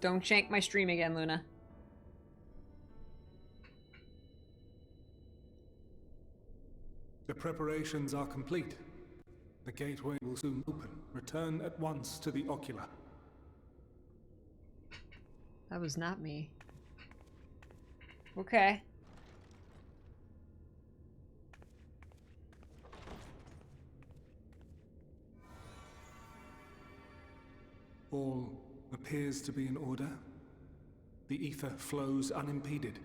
Don't shank my stream again, Luna. The preparations are complete. The gateway will soon open. Return at once to the ocular. That was not me. Okay. All appears to be in order. The ether flows unimpeded.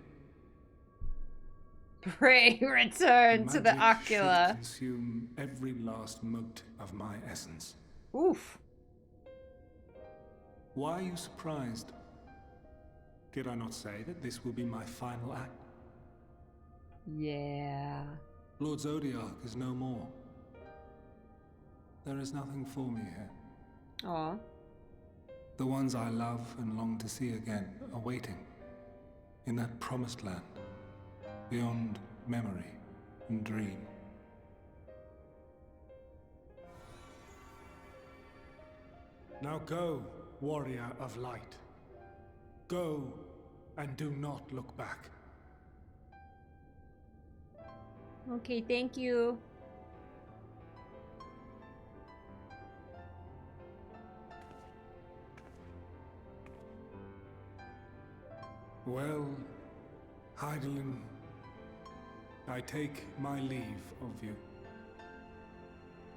Pray return to the magic ocular. should consume every last mote of my essence. Oof. Why are you surprised? Did I not say that this will be my final act? Yeah. Lord Zodiac is no more. There is nothing for me here. Aw. The ones I love and long to see again are waiting. In that promised land. Beyond memory and dream. Now go, warrior of light. Go, and do not look back. Okay, thank you. Well, Heidelin, I take my leave of you.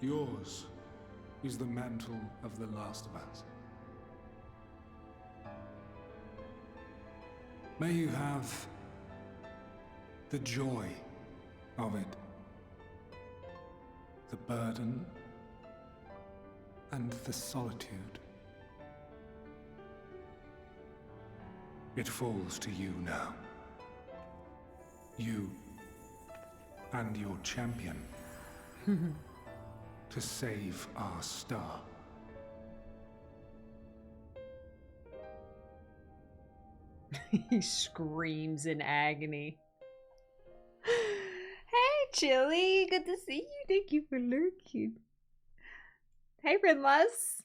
Yours is the mantle of the last of us. May you have the joy of it, the burden, and the solitude. It falls to you now. You and your champion to save our star. He screams in agony. Hey, Chili. Good to see you. Thank you for lurking. Hey, Rinless.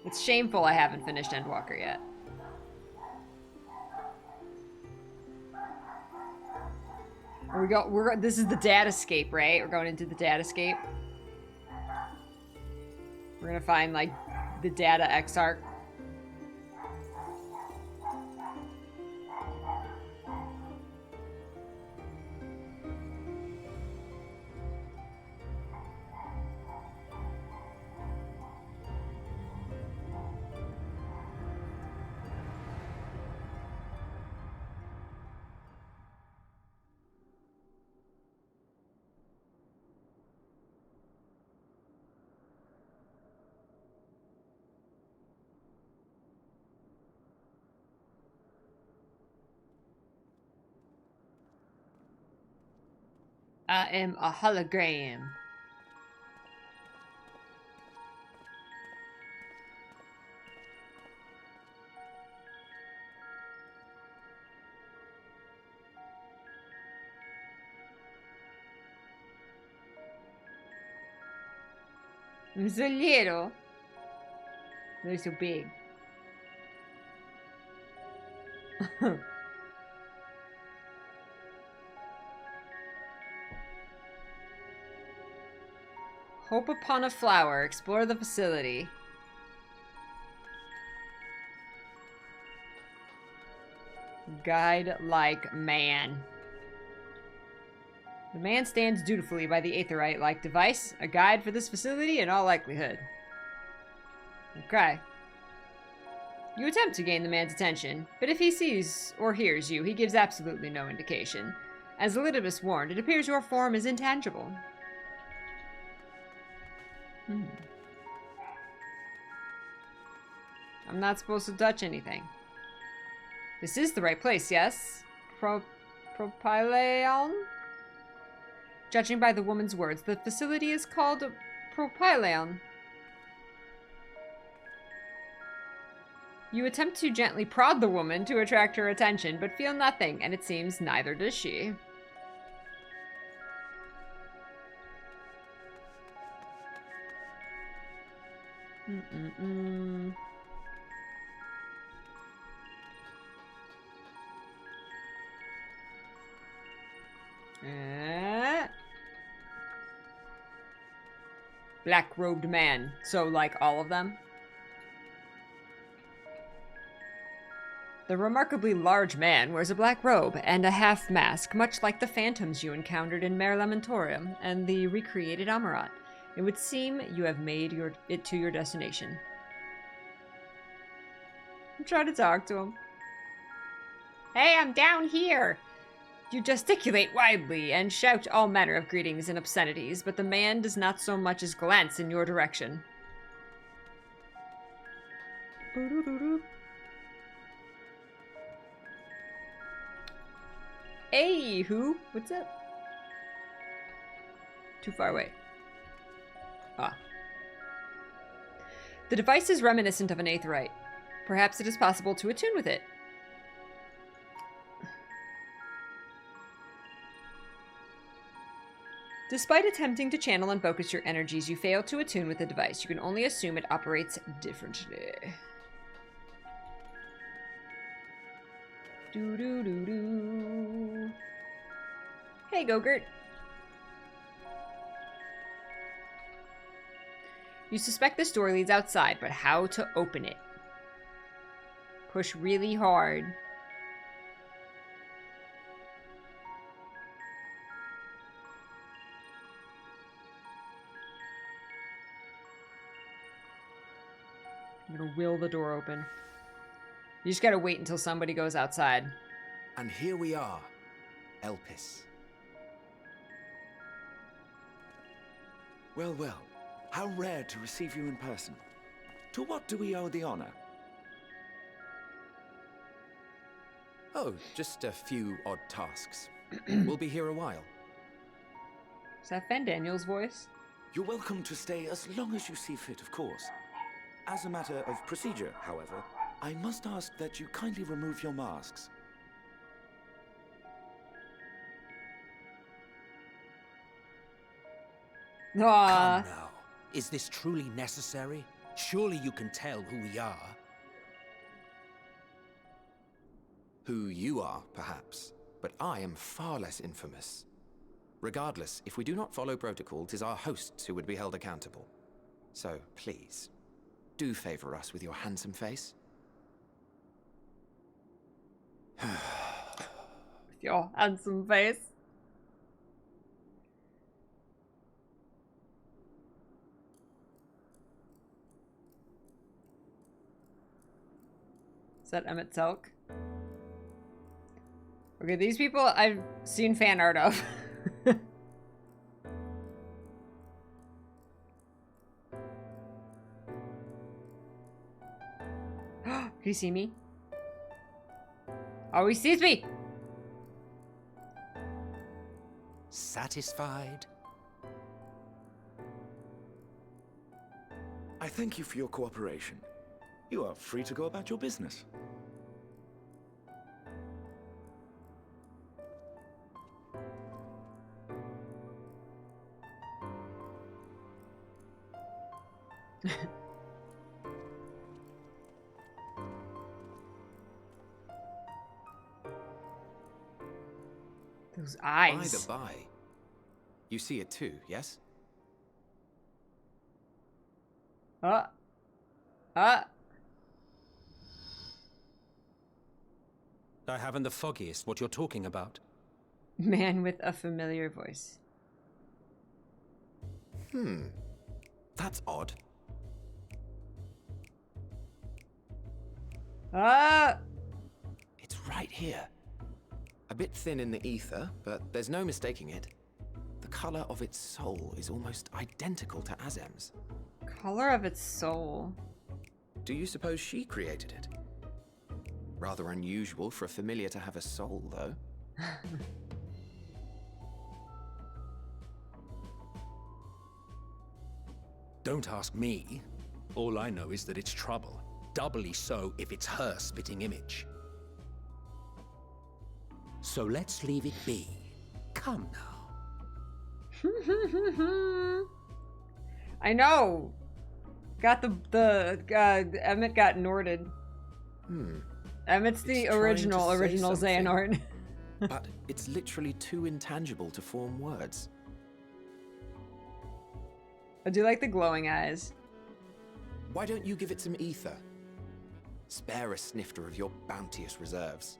It's shameful I haven't finished Endwalker yet. This is the datascape, right? We're going into the datascape. We're gonna find, like, the data exarch. I am a hologram. I'm so little. They're so big. Hope upon a flower. Explore the facility. Guide like man. The man stands dutifully by the aetheryte-like device. A guide for this facility in all likelihood. Okay. You attempt to gain the man's attention, but if he sees or hears you, he gives absolutely no indication. As Elidibus warned, it appears your form is intangible. I'm not supposed to touch anything. This is the right place, yes? Propylaeon? Judging by the woman's words, the facility is called Propylaeon. You attempt to gently prod the woman to attract her attention, but feel nothing, and it seems neither does she. Mm-mm-mm. Black-robed man. So, like, all of them? The remarkably large man wears a black robe and a half mask, much like the phantoms you encountered in Mare Lamentorum and the recreated Amarat. It would seem you have made it to your destination. I'm trying to talk to him. Hey, I'm down here! You gesticulate widely and shout all manner of greetings and obscenities, but the man does not so much as glance in your direction. Hey, who? What's up? Too far away. Ah. The device is reminiscent of an aetherite. Perhaps it is possible to attune with it. Despite attempting to channel and focus your energies, you fail to attune with the device. You can only assume it operates differently. Do-do-do-do. Hey, Gogurt. You suspect this door leads outside, but how to open it? Push really hard. I'm gonna will the door open. You just gotta wait until somebody goes outside. And here we are, Elpis. Well, well, how rare to receive you in person. To what do we owe the honor? Oh, just a few odd tasks. We'll be here a while. Is that Fen Daniel's voice? You're welcome to stay as long as you see fit, of course. As a matter of procedure, however, I must ask that you kindly remove your masks. Aww. Come now. Is this truly necessary? Surely you can tell who we are. Who you are, perhaps, but I am far less infamous. Regardless, if we do not follow protocol, 'tis our hosts who would be held accountable. So, please, do favor us with your handsome face. With your handsome face. Is that Emmett Selk? Okay, these people I've seen fan art of. Can you see me? Oh, he sees me! Satisfied? I thank you for your cooperation. You are free to go about your business. Those eyes. By the by, you see it too, yes? I haven't the foggiest what you're talking about. Man with a familiar voice. That's odd. It's right here. A bit thin in the ether, but there's no mistaking it. The color of its soul is almost identical to Azem's. Color of its soul. Do you suppose she created it? Rather unusual for a familiar to have a soul, though. Don't ask me. All I know is that it's trouble. Doubly so if it's her spitting image. So let's leave it be. Come now. I know. Got Emmett got Norded. Emmett's the It's trying to say original something. Xehanort. But it's literally too intangible to form words. I do like the glowing eyes. Why don't you give it some ether? Spare a snifter of your bounteous reserves.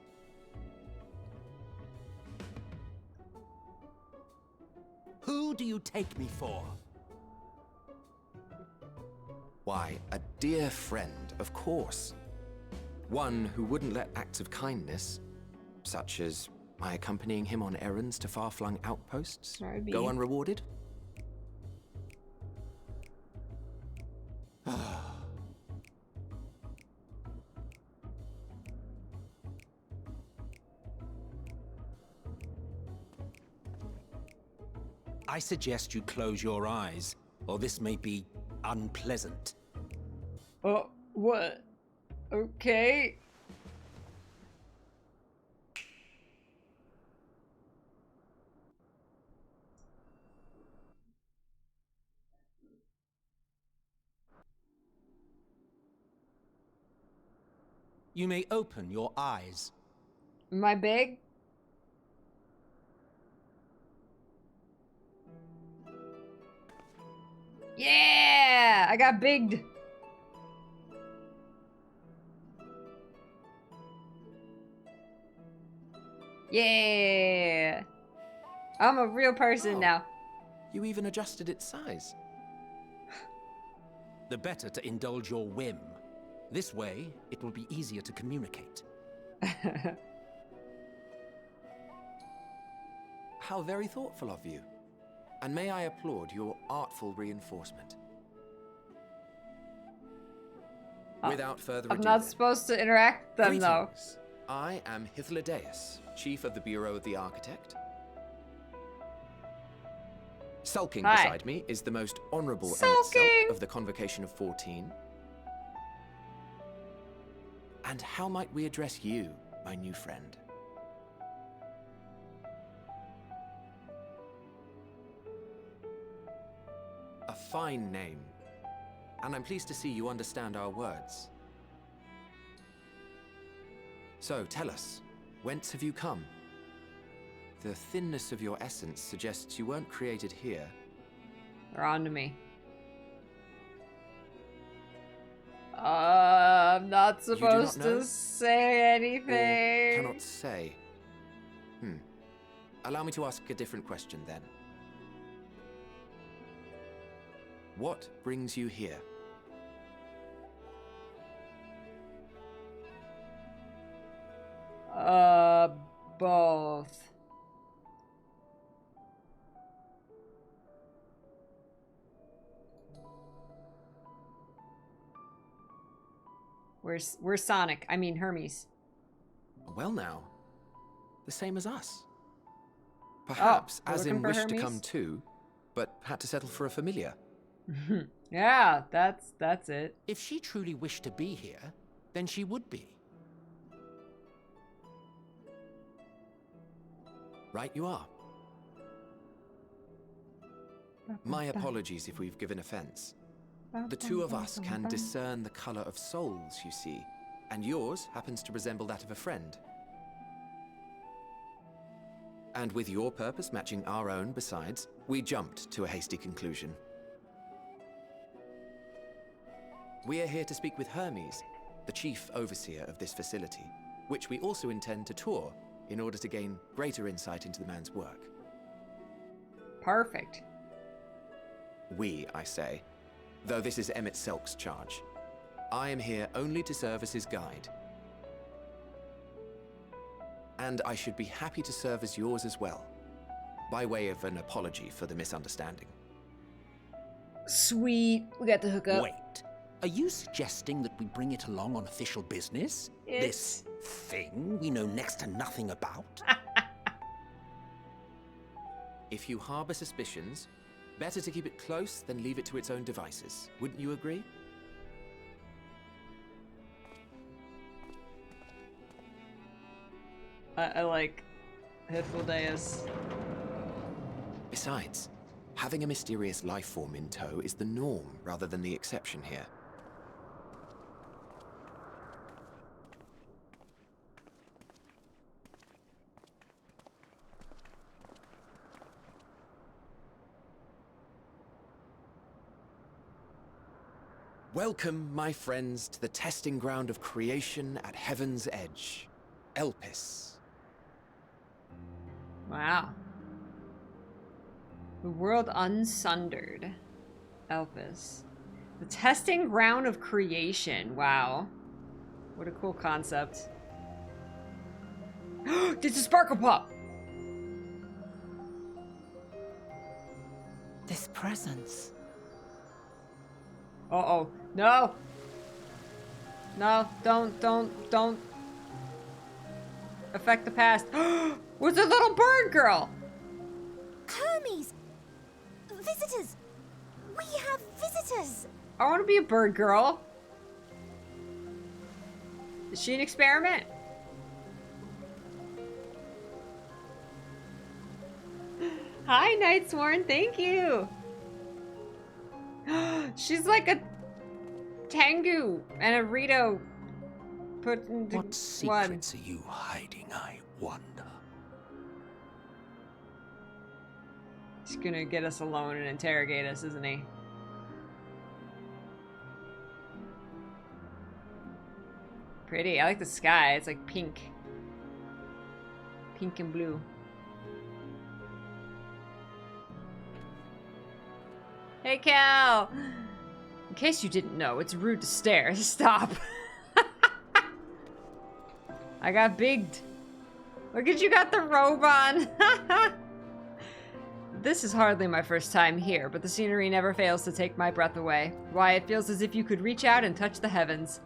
Who do you take me for? Why, a dear friend, of course. One who wouldn't let acts of kindness, such as my accompanying him on errands to far-flung outposts, Sorry, B. go unrewarded? I suggest you close your eyes, or this may be unpleasant. Oh, what? Okay. You may open your eyes. Am I big? Yeah! I got bigged. Yeah! I'm a real person Oh. now. You even adjusted its size. The better to indulge your whim. This way, it will be easier to communicate. How very thoughtful of you. And may I applaud your artful reinforcement. Without further ado, I'm not then. supposed to interact with them, though. Greetings. I am Hythlodaeus, Chief of the Bureau of the Architect. Sulking Hi. beside me is the most honorable Emmett Sulking! Selk of the Convocation of 14. And how might we address you, my new friend? A fine name. And I'm pleased to see you understand our words. So, tell us, whence have you come? The thinness of your essence suggests you weren't created here. They're on to me. I'm not do not supposed know? to say Or anything. cannot say. Allow me to ask a different question then. What brings you here? Both. Where's Sonic? I mean Hermes. Well now, the same as us. Perhaps we're as looking in for wish to Hermes? come too, but had to settle for a familiar. Yeah, that's it. If she truly wished to be here, then she would be. Right you are. My apologies if we've given offense. The two of us can discern the color of souls, you see, and yours happens to resemble that of a friend. And with your purpose matching our own besides, we jumped to a hasty conclusion. We are here to speak with Hermes, the chief overseer of this facility, which we also intend to tour in order to gain greater insight into the man's work. Perfect. We, I say, though this is Emmett Selk's charge. I am here only to serve as his guide. And I should be happy to serve as yours as well, by way of an apology for the misunderstanding. Sweet. We got to hook up. Wait, are you suggesting that we bring it along on official business? It's- This thing we know next to nothing about? If you harbor suspicions, better to keep it close than leave it to its own devices. Wouldn't you agree? I like Hythlodaeus. Besides, Having a mysterious life form in tow is the norm rather than the exception here. Welcome, my friends, to the testing ground of creation at Heaven's Edge. Elpis. Wow. The world unsundered. Elpis. The testing ground of creation. Wow. What a cool concept. It's a Sparkle Pop! This presence. Uh-oh. No! No, don't affect the past. What's a little bird girl? Hermes! Visitors! We have visitors! I want to be a bird girl. Is she an experiment? Hi, Nightsworn. Thank you. She's like a Tengu and a Rito put into What one. secrets are you hiding, I wonder? He's gonna get us alone and interrogate us, isn't he? Pretty. I like the sky. It's like pink. Pink and blue. Hey, Cal! In case you didn't know, it's rude to stare. Stop. I got bigged. Look at you got the robe on. This is hardly my first time here, but the scenery never fails to take my breath away. Why, it feels as if you could reach out and touch the heavens.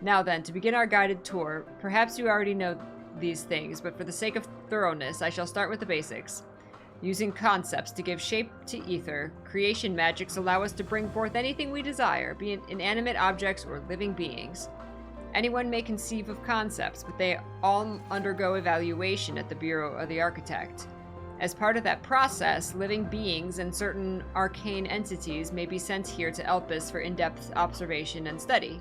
Now then, to begin our guided tour, perhaps you already know these things, but for the sake of thoroughness, I shall start with the basics. Using concepts to give shape to ether, creation magics allow us to bring forth anything we desire, be it inanimate objects or living beings. Anyone may conceive of concepts, but they all undergo evaluation at the Bureau of the Architect. As part of that process, living beings and certain arcane entities may be sent here to Elpis for in-depth observation and study.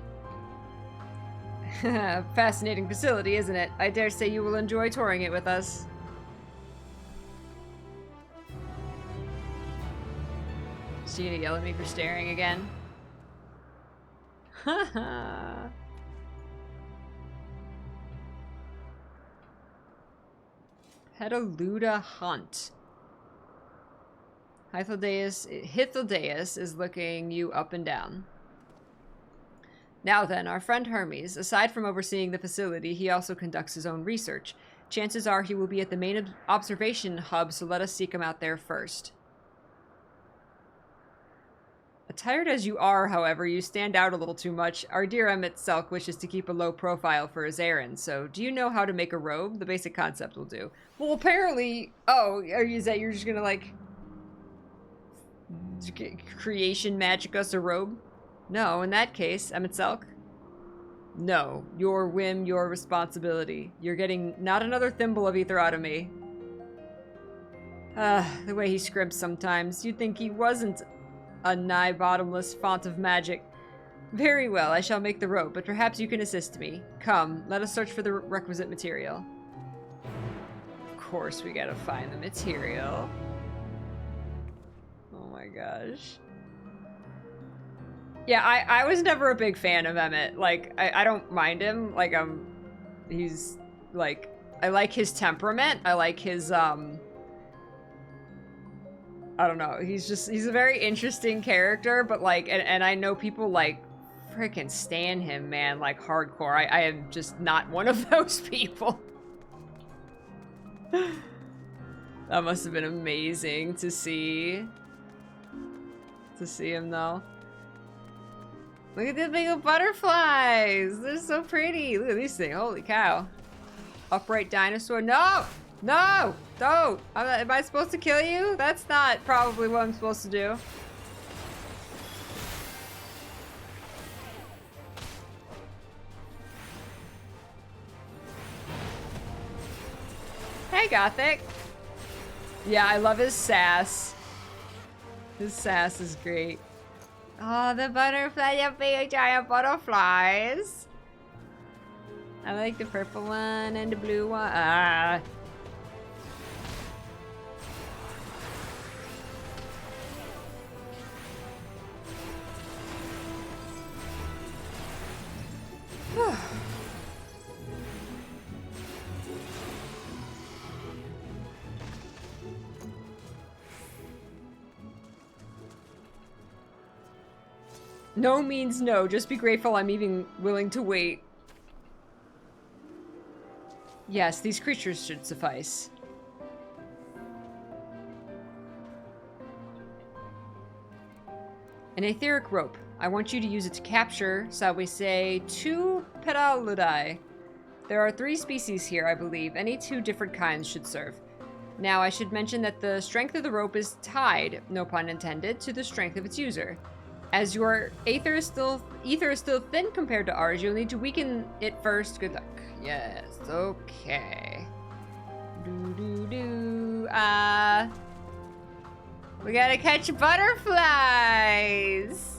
Fascinating facility, isn't it? I dare say you will enjoy touring it with us. Is she gonna yell at me for staring again? Haha. Petalooda Hunt. Hythildeus is looking you up and down. Now then, our friend Hermes, aside from overseeing the facility, he also conducts his own research. Chances are he will be at the main observation hub, so let us seek him out there first. Attired as you are, however, you stand out a little too much. Our dear Emmett Selk wishes to keep a low profile for his errands, so do you know how to make a robe? The basic concept will do. Well, apparently... Oh, is that you're just gonna, like... creation magic us a robe? No, in that case, Emmett Selk. No, your whim, your responsibility. You're getting not another thimble of ether out of me. The way he scrimps sometimes. You'd think he wasn't a nigh bottomless font of magic. Very well, I shall make the rope, but perhaps you can assist me. Come, let us search for the requisite material. Of course we gotta find the material. Oh my gosh. Yeah, I was never a big fan of Emmett. Like, I don't mind him. Like, he's, like, I like his temperament. I like his, I don't know. He's a very interesting character, but, like, and I know people, like, freaking stan him, man, like, hardcore. I am just not one of those people. That must have been amazing to see. To see him, though. Look at the big butterflies! They're so pretty! Look at these things, holy cow. Upright dinosaur, no! No! Don't! Am I supposed to kill you? That's not probably what I'm supposed to do. Hey, Gothic! Yeah, I love his sass. His sass is great. Oh, the butterfly, the big giant butterflies. I like the purple one and the blue one. Ah. No means no. Just be grateful I'm even willing to wait. Yes, these creatures should suffice. An etheric rope. I want you to use it to capture, shall we say, 2 Pedaludai. There are 3 species here, I believe. Any 2 different kinds should serve. Now, I should mention that the strength of the rope is tied, no pun intended, to the strength of its user. As your ether is still thin compared to ours, you'll need to weaken it first. Good luck. Yes, okay. We gotta catch butterflies.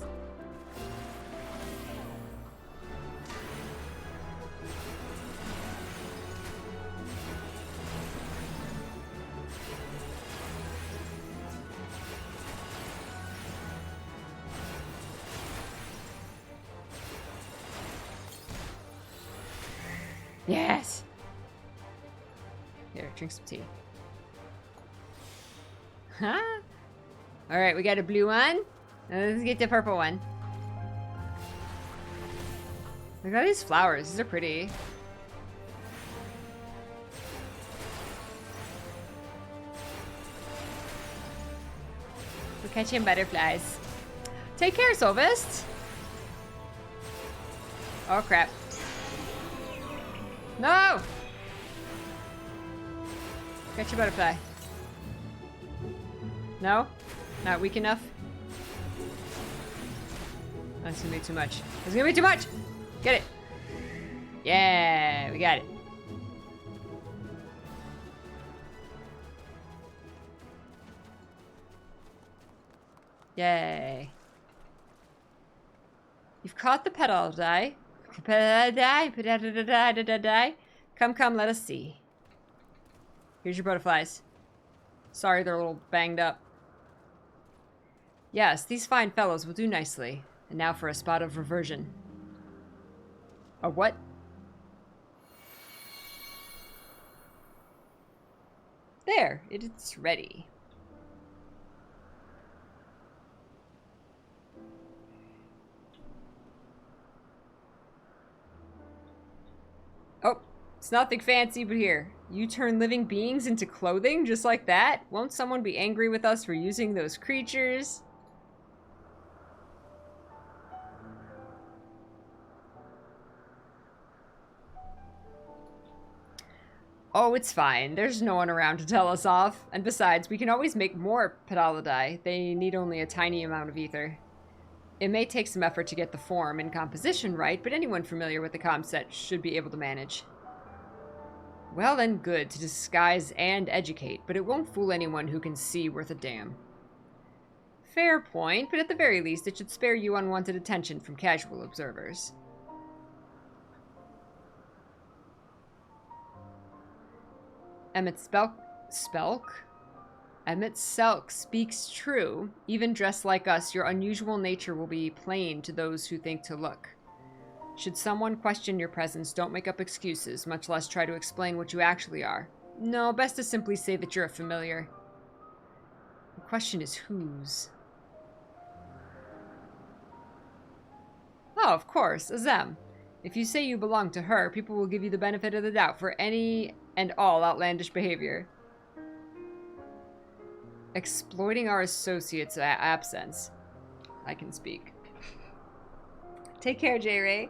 Yes. Here, drink some tea. Huh? All right, we got a blue one. Now let's get the purple one. Look at all these flowers. These are pretty. We're catching butterflies. Take care, Sylvest. Oh, crap. No! Catch your butterfly. No? Not weak enough? That's gonna be too much. It's gonna be too much! Get it! Yeah, we got it. Yay. You've caught the petal die. Come, come, let us see. Here's your butterflies. Sorry, they're a little banged up. Yes, these fine fellows will do nicely. And now for a spot of reversion. A what? There, it's ready. Oh, it's nothing fancy, but here. You turn living beings into clothing just like that? Won't someone be angry with us for using those creatures? Oh, it's fine. There's no one around to tell us off. And besides, we can always make more Pedalidai. They need only a tiny amount of ether. It may take some effort to get the form and composition right, but anyone familiar with the concept should be able to manage. Well and good to disguise and educate, but it won't fool anyone who can see worth a damn. Fair point, but at the very least it should spare you unwanted attention from casual observers. Emmett Spelk? Emmett Selk speaks true. Even dressed like us, your unusual nature will be plain to those who think to look. Should someone question your presence, don't make up excuses, much less try to explain what you actually are. No, best to simply say that you're a familiar. The question is whose? Oh, of course, Azem. If you say you belong to her, people will give you the benefit of the doubt for any and all outlandish behavior. Exploiting our associates' absence. I can speak. Take care, J-Ray.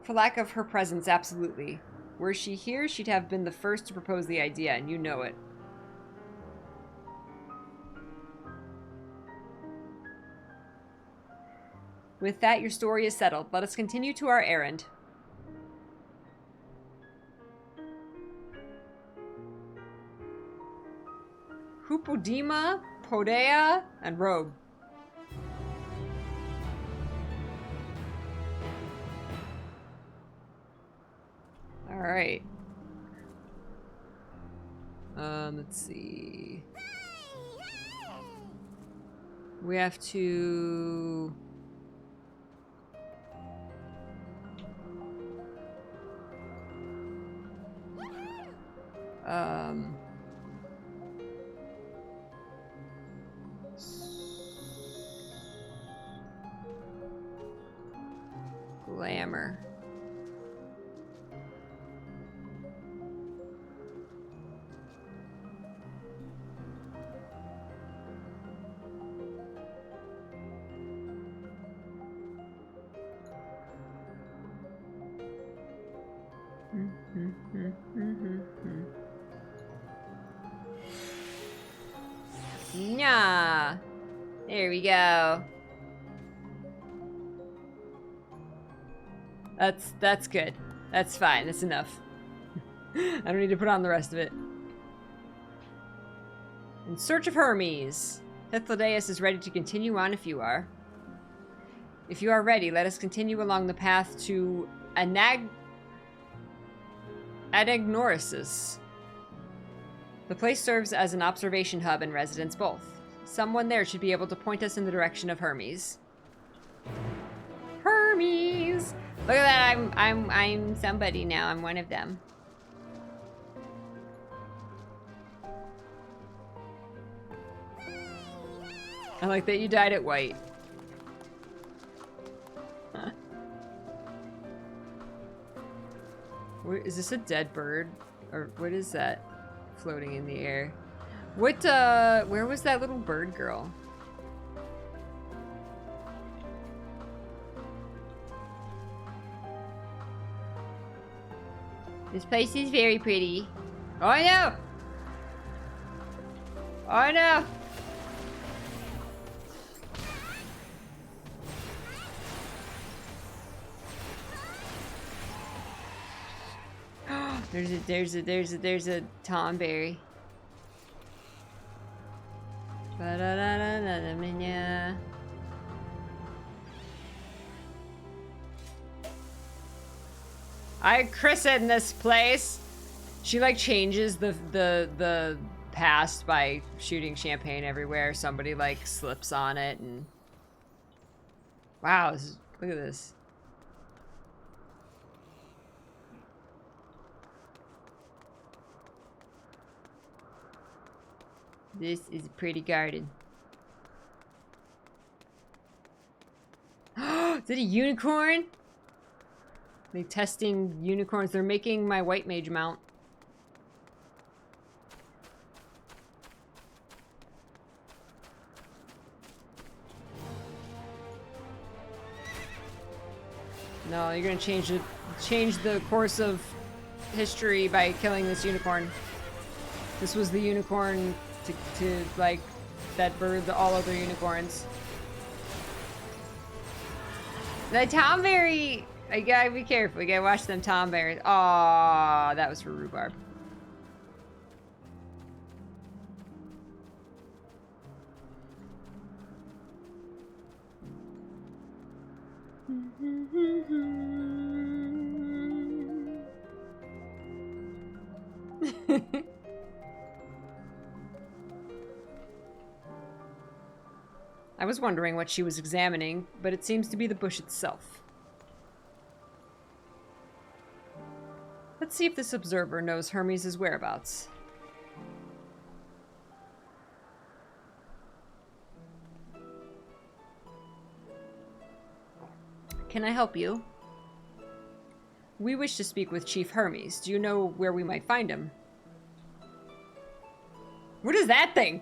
For lack of her presence, absolutely. Were she here, she'd have been the first to propose the idea, and you know it. With that, your story is settled. Let us continue to our errand. Hupodima Podea, and Robe. Alright. Let's see. We have to... Glamour. Nah. There we go. That's good. That's fine. That's enough. I don't need to put on the rest of it. In search of Hermes. Hythlodaeus is ready to continue on if you are. If you are ready, let us continue along the path to Anagnorisis. The place serves as an observation hub and residence both. Someone there should be able to point us in the direction of Hermes. Hermes! Look at that, I'm somebody now. I'm one of them. I like that you dyed it white. Huh. Where, is this a dead bird? Or what is that floating in the air? What, where was that little bird girl? This place is very pretty. Oh no! Oh no! There's a tomberry. I christened this place. She like changes the past by shooting champagne everywhere. Somebody like slips on it and wow, look at this. This is a pretty garden. Is it a unicorn? They're testing unicorns. They're making my white mage mount. No, you're gonna change the course of history by killing this unicorn. This was the unicorn to like that bird all other unicorns. The tomberry. I gotta be careful. We gotta watch them tomberries. Aw, that was for rhubarb. I was wondering what she was examining, but it seems to be the bush itself. Let's see if this observer knows Hermes' whereabouts. Can I help you? We wish to speak with Chief Hermes. Do you know where we might find him? What is that thing?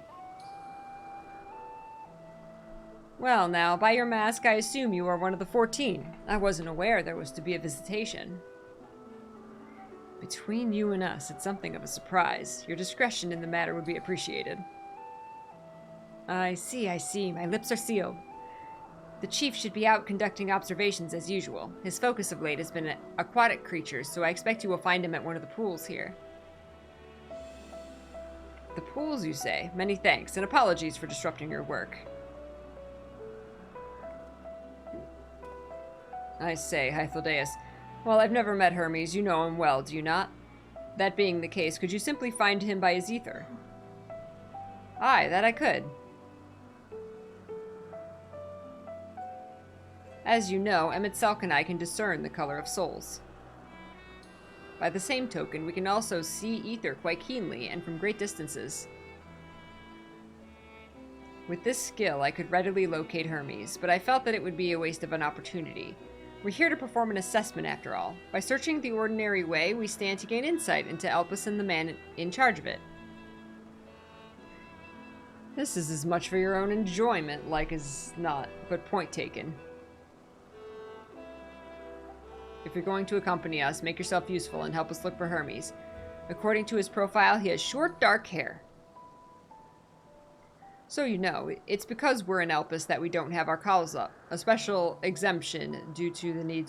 Well, now, by your mask, I assume you are one of the 14. I wasn't aware there was to be a visitation. Between you and us, it's something of a surprise. Your discretion in the matter would be appreciated. I see. My lips are sealed. The chief should be out conducting observations as usual. His focus of late has been aquatic creatures, so I expect you will find him at one of the pools here. The pools, you say? Many thanks, and apologies for disrupting your work. I say, Hythlodaeus. Well, I've never met Hermes. You know him well, do you not? That being the case, could you simply find him by his ether? Aye, that I could. As you know, Emet-Selk and I can discern the color of souls. By the same token, we can also see ether quite keenly and from great distances. With this skill, I could readily locate Hermes, but I felt that it would be a waste of an opportunity. We're here to perform an assessment, after all. By searching the ordinary way, we stand to gain insight into Elpis and the man in charge of it. This is as much for your own enjoyment, like as not, but point taken. If you're going to accompany us, make yourself useful and help us look for Hermes. According to his profile, he has short, dark hair. So you know, it's because we're in Elpis that we don't have our calls up. A special exemption due to the need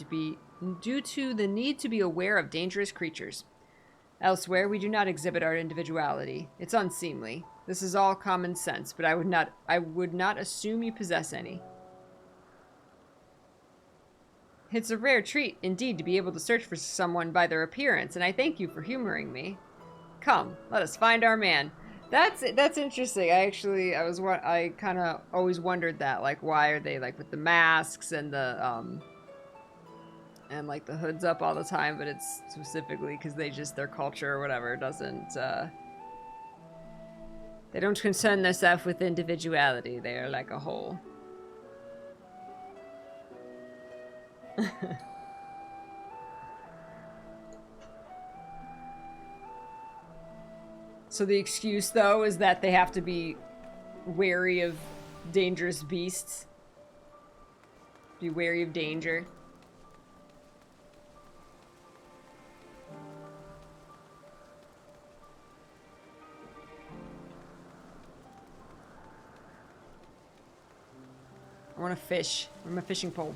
to be aware of dangerous creatures. Elsewhere, we do not exhibit our individuality. It's unseemly. This is all common sense, but I would not assume you possess any. It's a rare treat, indeed, to be able to search for someone by their appearance, and I thank you for humoring me. Come, let us find our man. That's interesting. I kind of always wondered that, like, why are they like with the masks and the and like the hoods up all the time? But it's specifically because their culture or whatever doesn't they don't concern themselves with individuality. They are like a whole. So the excuse, though, is that they have to be wary of dangerous beasts. Be wary of danger. I want to fish. I'm a fishing pole.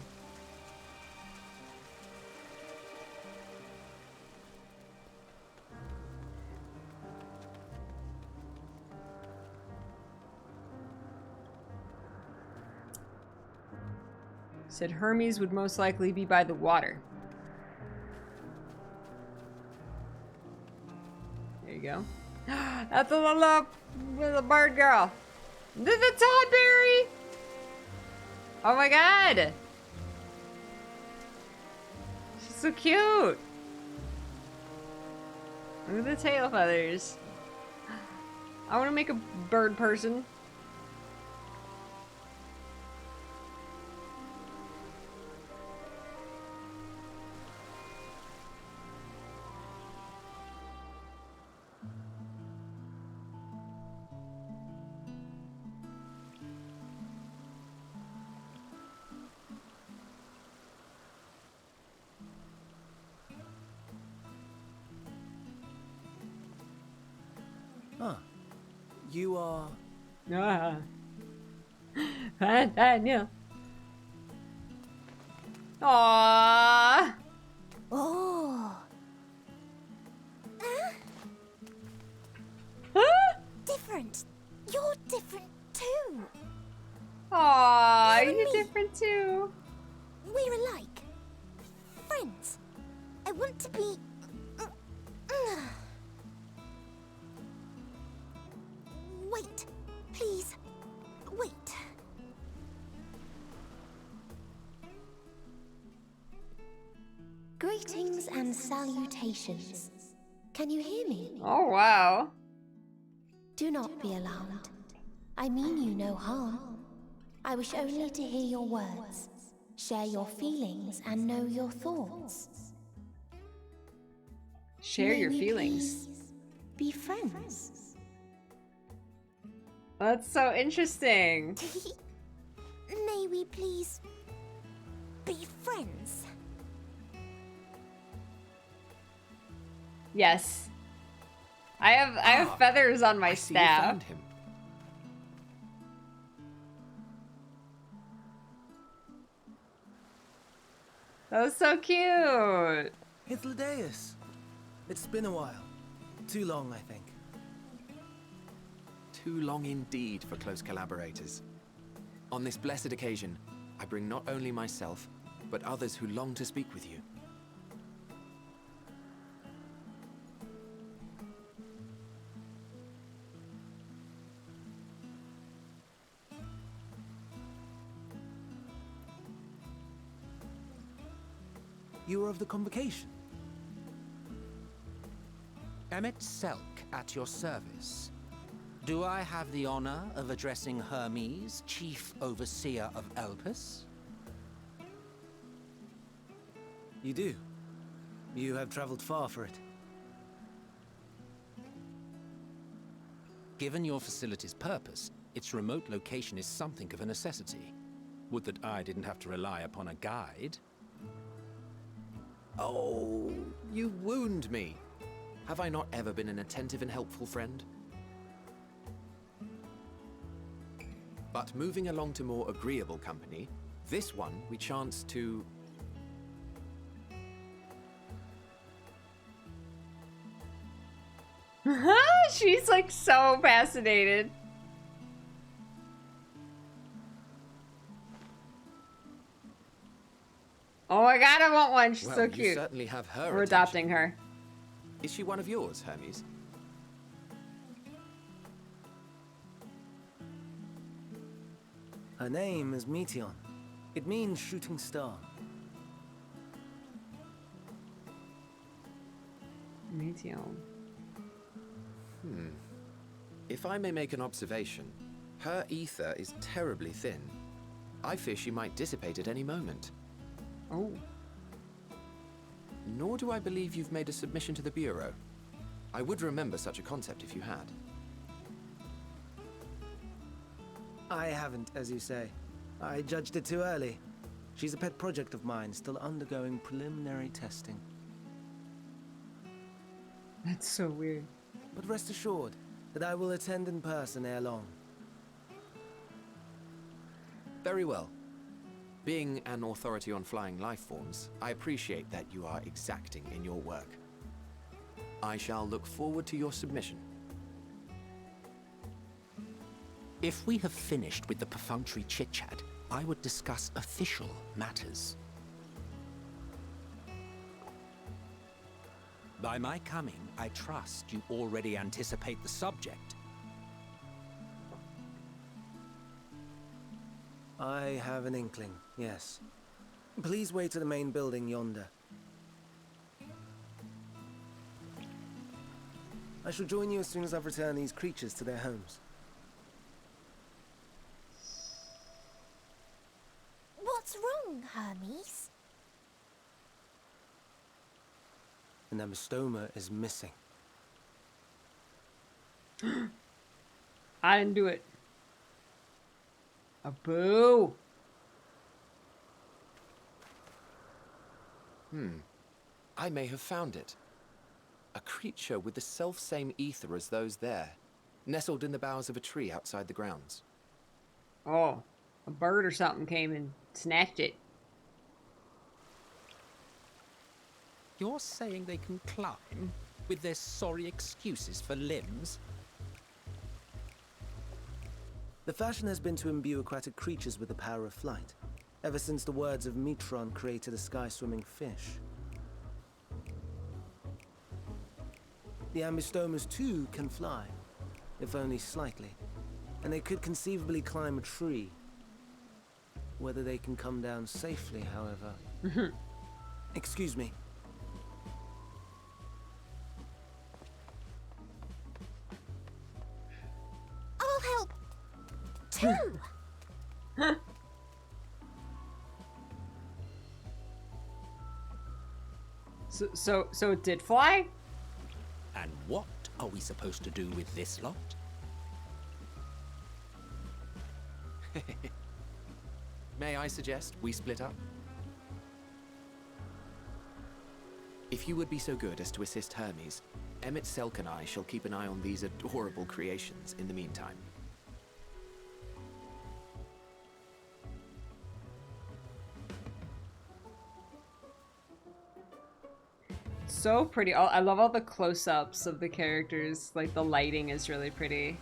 Said Hermes would most likely be by the water. There you go. That's a little bird girl. This is Toddberry! Oh my god! She's so cute! Look at the tail feathers. I want to make a bird person. Huh. You are... Daniel. Aww. Oh. Different. You're different too. Aww, You and you're me. different too. We're alike. Friends. I want to be... Wait. Please. Wait. Greetings and salutations. Can you hear me? Oh, wow. Do not be alarmed. I mean you no harm. I wish only to hear your words, share your feelings, and know your thoughts. Share May your we feelings. please be friends. That's so interesting. May we please be friends? Yes. I have feathers on my I see you staff. found him. That was so cute. Hythlodaeus. It's been a while. Too long, I think. too long indeed for close collaborators. On this blessed occasion, I bring not only myself, but others who long to speak with you. You are of the convocation. Emmett Selk at your service. Do I have the honor of addressing Hermes, Chief Overseer of Elpis? You do. You have traveled far for it. Given your facility's purpose, its remote location is something of a necessity. Would that I didn't have to rely upon a guide. Oh, you wound me. Have I not ever been an attentive and helpful friend? But moving along to more agreeable company, this one we chance to... She's like so fascinated. Oh my god, I want one. She's well, so you cute. certainly have her We're attention. adopting her. Is she one of yours, Hermes? Her name is Meteon. It means shooting star. Meteon. If I may make an observation, her ether is terribly thin. I fear she might dissipate at any moment. Oh. Nor do I believe you've made a submission to the Bureau. I would remember such a concept if you had. I haven't, as you say. I judged it too early. She's a pet project of mine, still undergoing preliminary testing. That's so weird. But rest assured that I will attend in person ere long. Very well. Being an authority on flying life forms, I appreciate that you are exacting in your work. I shall look forward to your submission. If we have finished with the perfunctory chit-chat, I would discuss official matters. By my coming, I trust you already anticipate the subject. I have an inkling, yes. Please wait to the main building yonder. I shall join you as soon as I've returned these creatures to their homes. What's wrong, Hermes? An amystoma is missing. I didn't do it. A boo. I may have found it. A creature with the self-same ether as those there, nestled in the boughs of a tree outside the grounds. Oh, a bird or something came and snatched it. You're saying they can climb with their sorry excuses for limbs? The fashion has been to imbue aquatic creatures with the power of flight, ever since the words of Metron created a sky-swimming fish. The ambystomas too can fly, if only slightly, and they could conceivably climb a tree. Whether they can come down safely, however. Excuse me. I'll help too. So it did fly? And what are we supposed to do with this lot? May I suggest we split up? If you would be so good as to assist Hermes, Emmett Selk and I shall keep an eye on these adorable creations in the meantime. So pretty. I love all the close-ups of the characters. Like, the lighting is really pretty.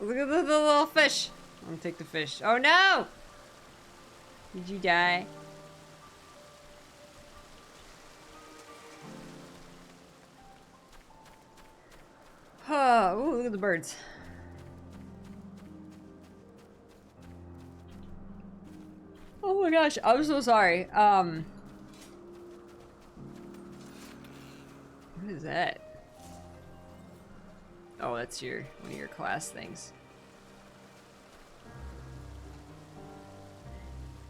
Look at the little fish. I'm gonna take the fish. Oh no! Did you die? Oh, ooh, look at the birds. Oh my gosh, I'm so sorry. What is that? Oh, that's one of your class things.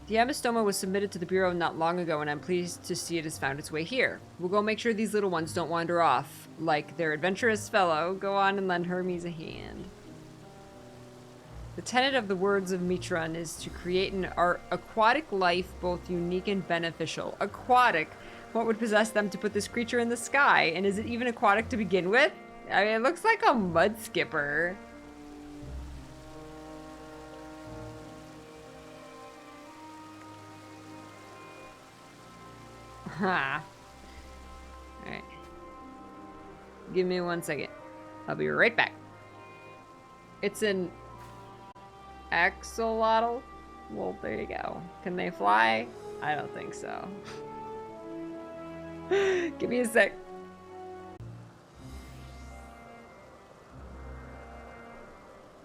The Amistoma was submitted to the Bureau not long ago, and I'm pleased to see it has found its way here. We'll go make sure these little ones don't wander off. Like their adventurous fellow, go on and lend Hermes a hand. The tenet of the words of Mitron is to create an aquatic life both unique and beneficial. Aquatic? What would possess them to put this creature in the sky? And is it even aquatic to begin with? I mean, it looks like a mud skipper. Ha. Alright. Give me 1 second. I'll be right back. It's an axolotl? Well, there you go. Can they fly? I don't think so. Give me a sec.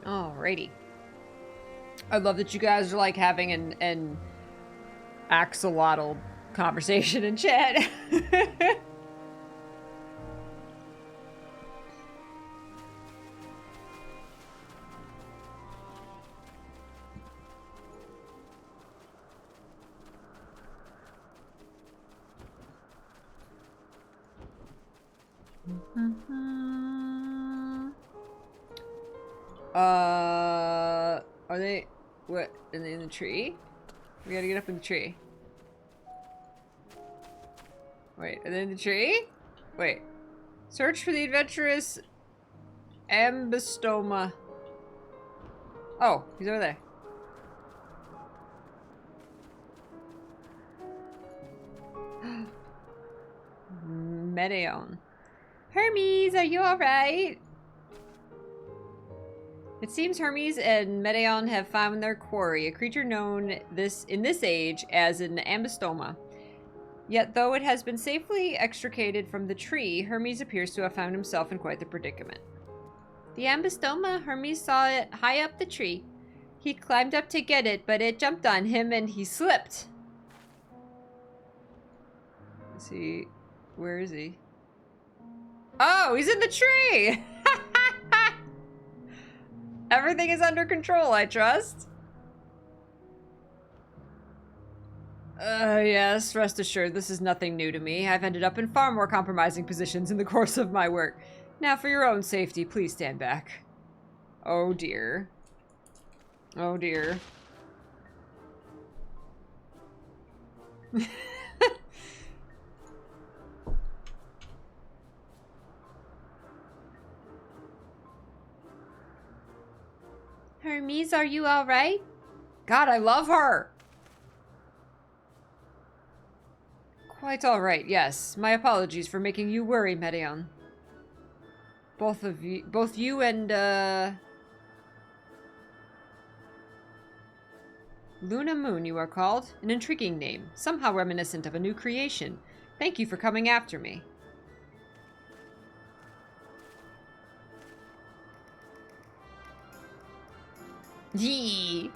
Alrighty. I love that you guys are like having an axolotl conversation in chat. Are they what in the tree? We gotta get up in the tree. Wait, are they in the tree? Wait. Search for the adventurous Ambistoma. Oh, he's over there. Medeon. Hermes, are you alright? It seems Hermes and Medeon have found their quarry, a creature known in this age as an Ambistoma. Yet, though it has been safely extricated from the tree, Hermes appears to have found himself in quite the predicament. The Ambistoma, Hermes saw it high up the tree. He climbed up to get it, but it jumped on him and he slipped. Let's see. Where is he? Oh, he's in the tree! Everything is under control, I trust. Yes, rest assured, this is nothing new to me. I've ended up in far more compromising positions in the course of my work. Now, for your own safety, please stand back. Oh dear. Oh dear. Hermes, are you alright? God, I love her! Quite alright, yes. My apologies for making you worry, Medeon. Both you and, Luna Moon, you are called. An intriguing name, somehow reminiscent of a new creation. Thank you for coming after me. Yee!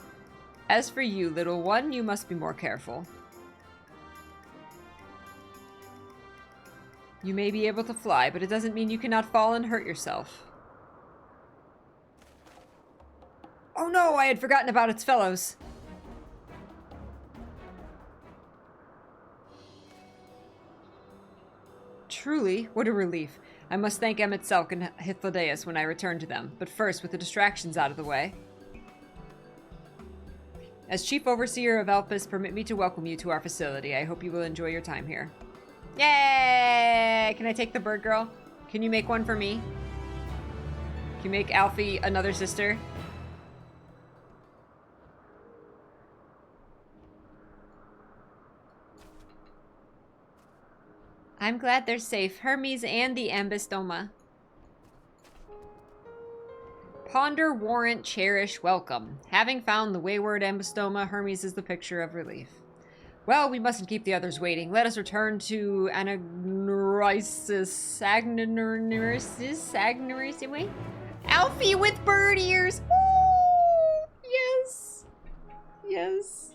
As for you, little one, you must be more careful. You may be able to fly, but it doesn't mean you cannot fall and hurt yourself. Oh no, I had forgotten about its fellows. Truly, what a relief. I must thank Emetselk and Hythlodaeus when I return to them, but first, with the distractions out of the way. As Chief Overseer of Elpis, permit me to welcome you to our facility. I hope you will enjoy your time here. Yay! Can I take the bird girl? Can you make one for me? Can you make Alfie another sister? I'm glad they're safe. Hermes and the Ambistoma. Ponder, warrant, cherish, welcome. Having found the wayward ambystoma, Hermes is the picture of relief. Well, we mustn't keep the others waiting. Let us return to Anagnorisis. Agnorisis? Alfie with bird ears! Ooh, yes! Yes.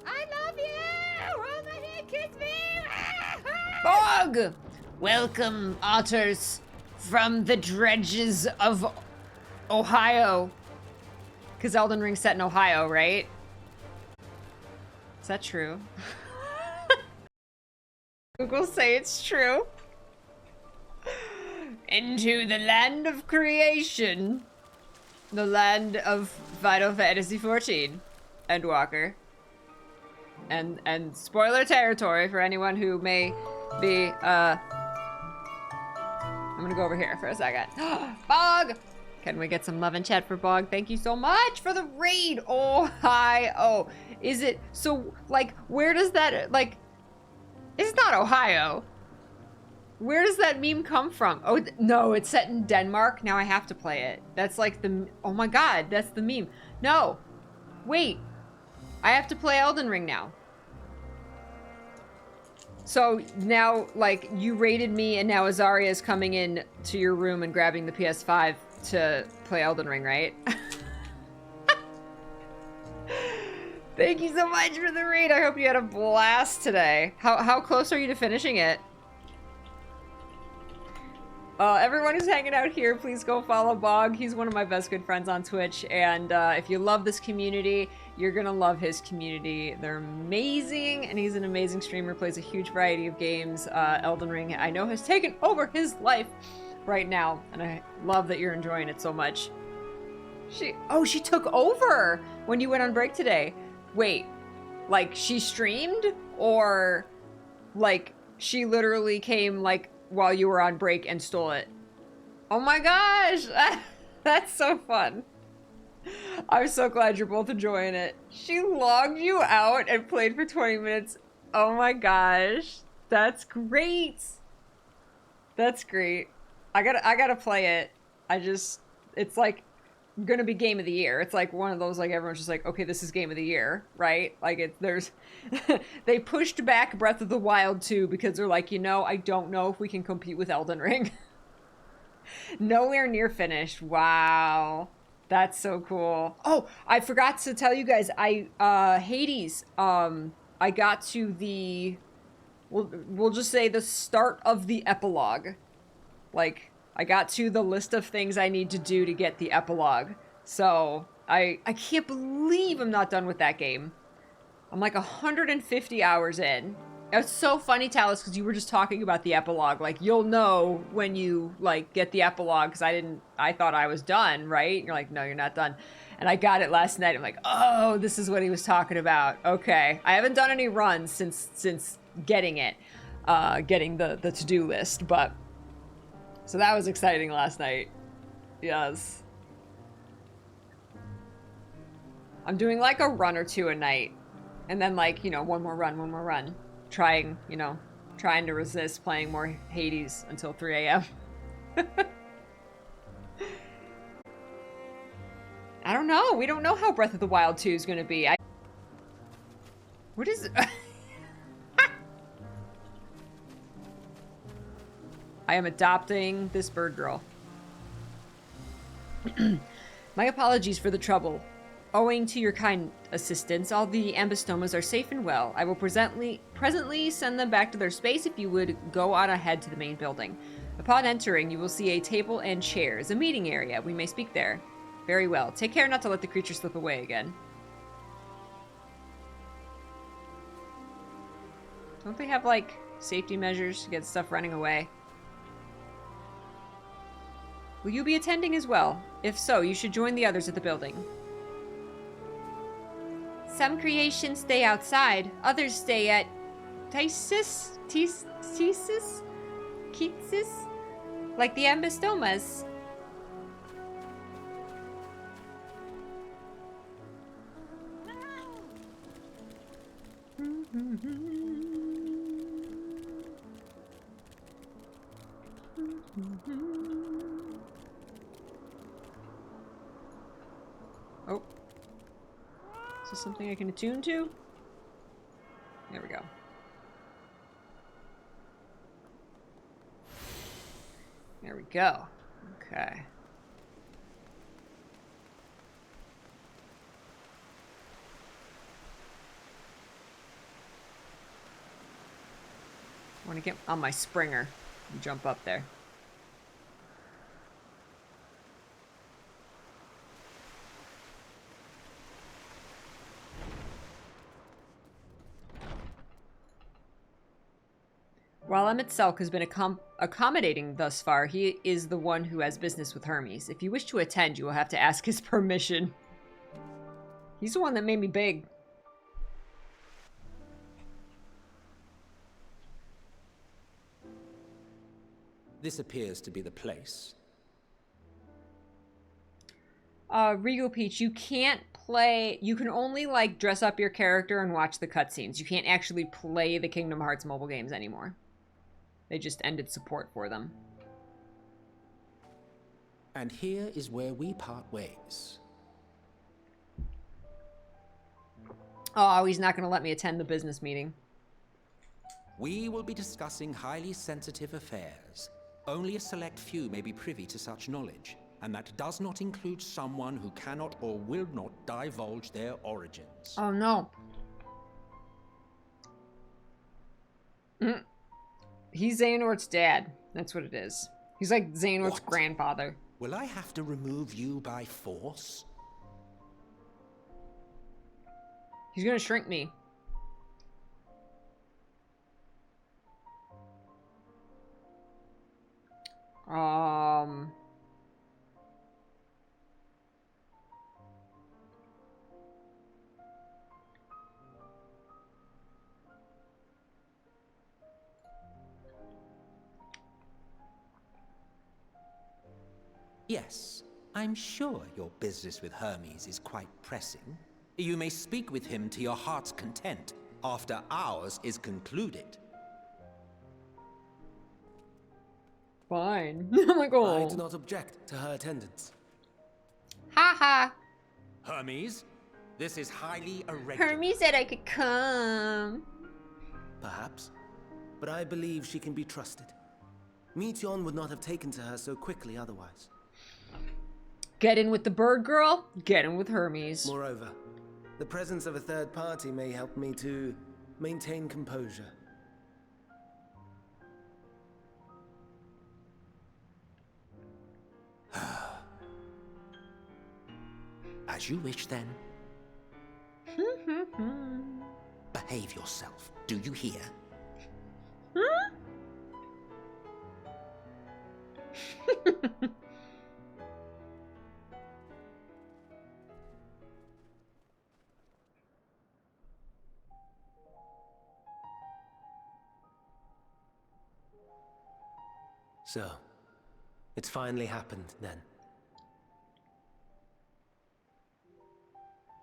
I love you! Hold my hand, kiss me! Bog! Welcome, otters, from the dredges of Ohio. Because Elden Ring's set in Ohio, right? Is that true? Google say it's true. Into the land of creation. The land of Final Fantasy XIV. Endwalker. And spoiler territory for anyone who may be, I'm gonna go over here for a second. Bog! Can we get some love and chat for Bog? Thank you so much for the raid! Ohio! Is it, so, like, where does that, like, it's not Ohio. Where does that meme come from? Oh, no, it's set in Denmark. Now I have to play it. That's like the, oh my god, that's the meme. No, wait. I have to play Elden Ring now. So now, like, you raided me and now Azaria is coming in to your room and grabbing the PS5 to play Elden Ring, right? Thank you so much for the raid. I hope you had a blast today. How close are you to finishing it? Everyone who's hanging out here, please go follow Bog. He's one of my best good friends on Twitch. And if you love this community, you're gonna love his community. They're amazing, and he's an amazing streamer, plays a huge variety of games. Elden Ring, I know, has taken over his life right now, and I love that you're enjoying it so much. She took over when you went on break today. Wait, like she streamed, or like she literally came like while you were on break and stole it? Oh my gosh, that's so fun. I'm so glad you're both enjoying it. She logged you out and played for 20 minutes. Oh my gosh, that's great. That's great. I gotta play it. It's like gonna be game of the year. It's like one of those, like, everyone's just like, okay, this is game of the year, right? Like, they pushed back Breath of the Wild 2 because they're like, you know, I don't know if we can compete with Elden Ring. Nowhere near finished. Wow. That's so cool. Oh, I forgot to tell you guys, Hades, I got to the, we'll just say the start of the epilogue. Like, I got to the list of things I need to do to get the epilogue. So, I can't believe I'm not done with that game. I'm like 150 hours in. It's so funny, Talus, because you were just talking about the epilogue. Like, you'll know when you, like, get the epilogue, because I thought I was done, right? You're like, no, you're not done. And I got it last night. I'm like, oh, this is what he was talking about. Okay. I haven't done any runs since getting it. Getting the to-do list, but... So that was exciting last night. Yes. I'm doing like a run or two a night. And then like, you know, one more run. Trying to resist playing more Hades until 3 a.m. I don't know. We don't know how Breath of the Wild 2 is going to be. What is it? I am adopting this bird girl. My apologies for the trouble. Owing to your kind assistance, all the ambystomas are safe and well. I will presently send them back to their space if you would go on ahead to the main building. Upon entering, you will see a table and chairs, a meeting area. We may speak there. Very well. Take care not to let the creature slip away again. Don't they have, like, safety measures to get stuff running away? Will you be attending as well? If so, you should join the others at the building. Some creations stay outside, others stay at Thesis? Like the ambystomas. Oh. Is this something I can attune to? There we go. There we go. Okay. I want to get on my Springer and jump up there. While Emmett Selk has been accommodating thus far, he is the one who has business with Hermes. If you wish to attend, you will have to ask his permission. He's the one that made me big. This appears to be the place. AuroraPeachy, you can't play... You can only, like, dress up your character and watch the cutscenes. You can't actually play the Kingdom Hearts mobile games anymore. They just ended support for them. And here is where we part ways. Oh, he's not going to let me attend the business meeting. We will be discussing highly sensitive affairs. Only a select few may be privy to such knowledge, and that does not include someone who cannot or will not divulge their origins. Oh, no. He's Xehanort's dad. That's what it is. He's like Xehanort's What? grandfather. Will I have to remove you by force? He's gonna shrink me. Yes, I'm sure your business with Hermes is quite pressing. You may speak with him to your heart's content after ours is concluded. Fine. I'm like, oh. I do not object to her attendance. Ha ha. Hermes, this is highly irregular. Hermes said I could come. Perhaps. But I believe she can be trusted. Meteion would not have taken to her so quickly otherwise. Get in with the bird girl, get in with Hermes. Moreover, the presence of a third party may help me to maintain composure. As you wish, then. Behave yourself, do you hear? So, it's finally happened then.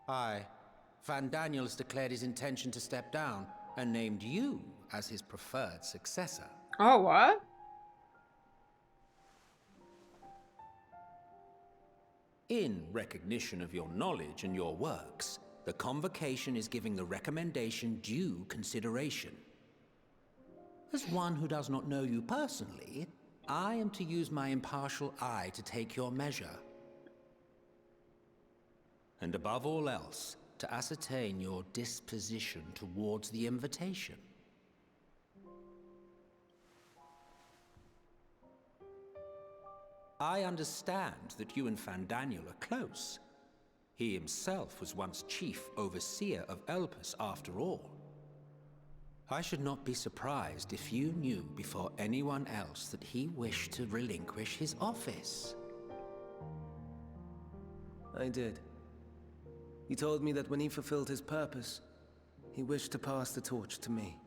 Aye. Van Daniels declared his intention to step down and named you as his preferred successor. Oh, what? In recognition of your knowledge and your works, the convocation is giving the recommendation due consideration. As one who does not know you personally, I am to use my impartial eye to take your measure. And above all else, to ascertain your disposition towards the invitation. I understand that you and Fandaniel are close. He himself was once chief overseer of Elpis after all. I should not be surprised if you knew before anyone else that he wished to relinquish his office. I did. He told me that when he fulfilled his purpose, he wished to pass the torch to me.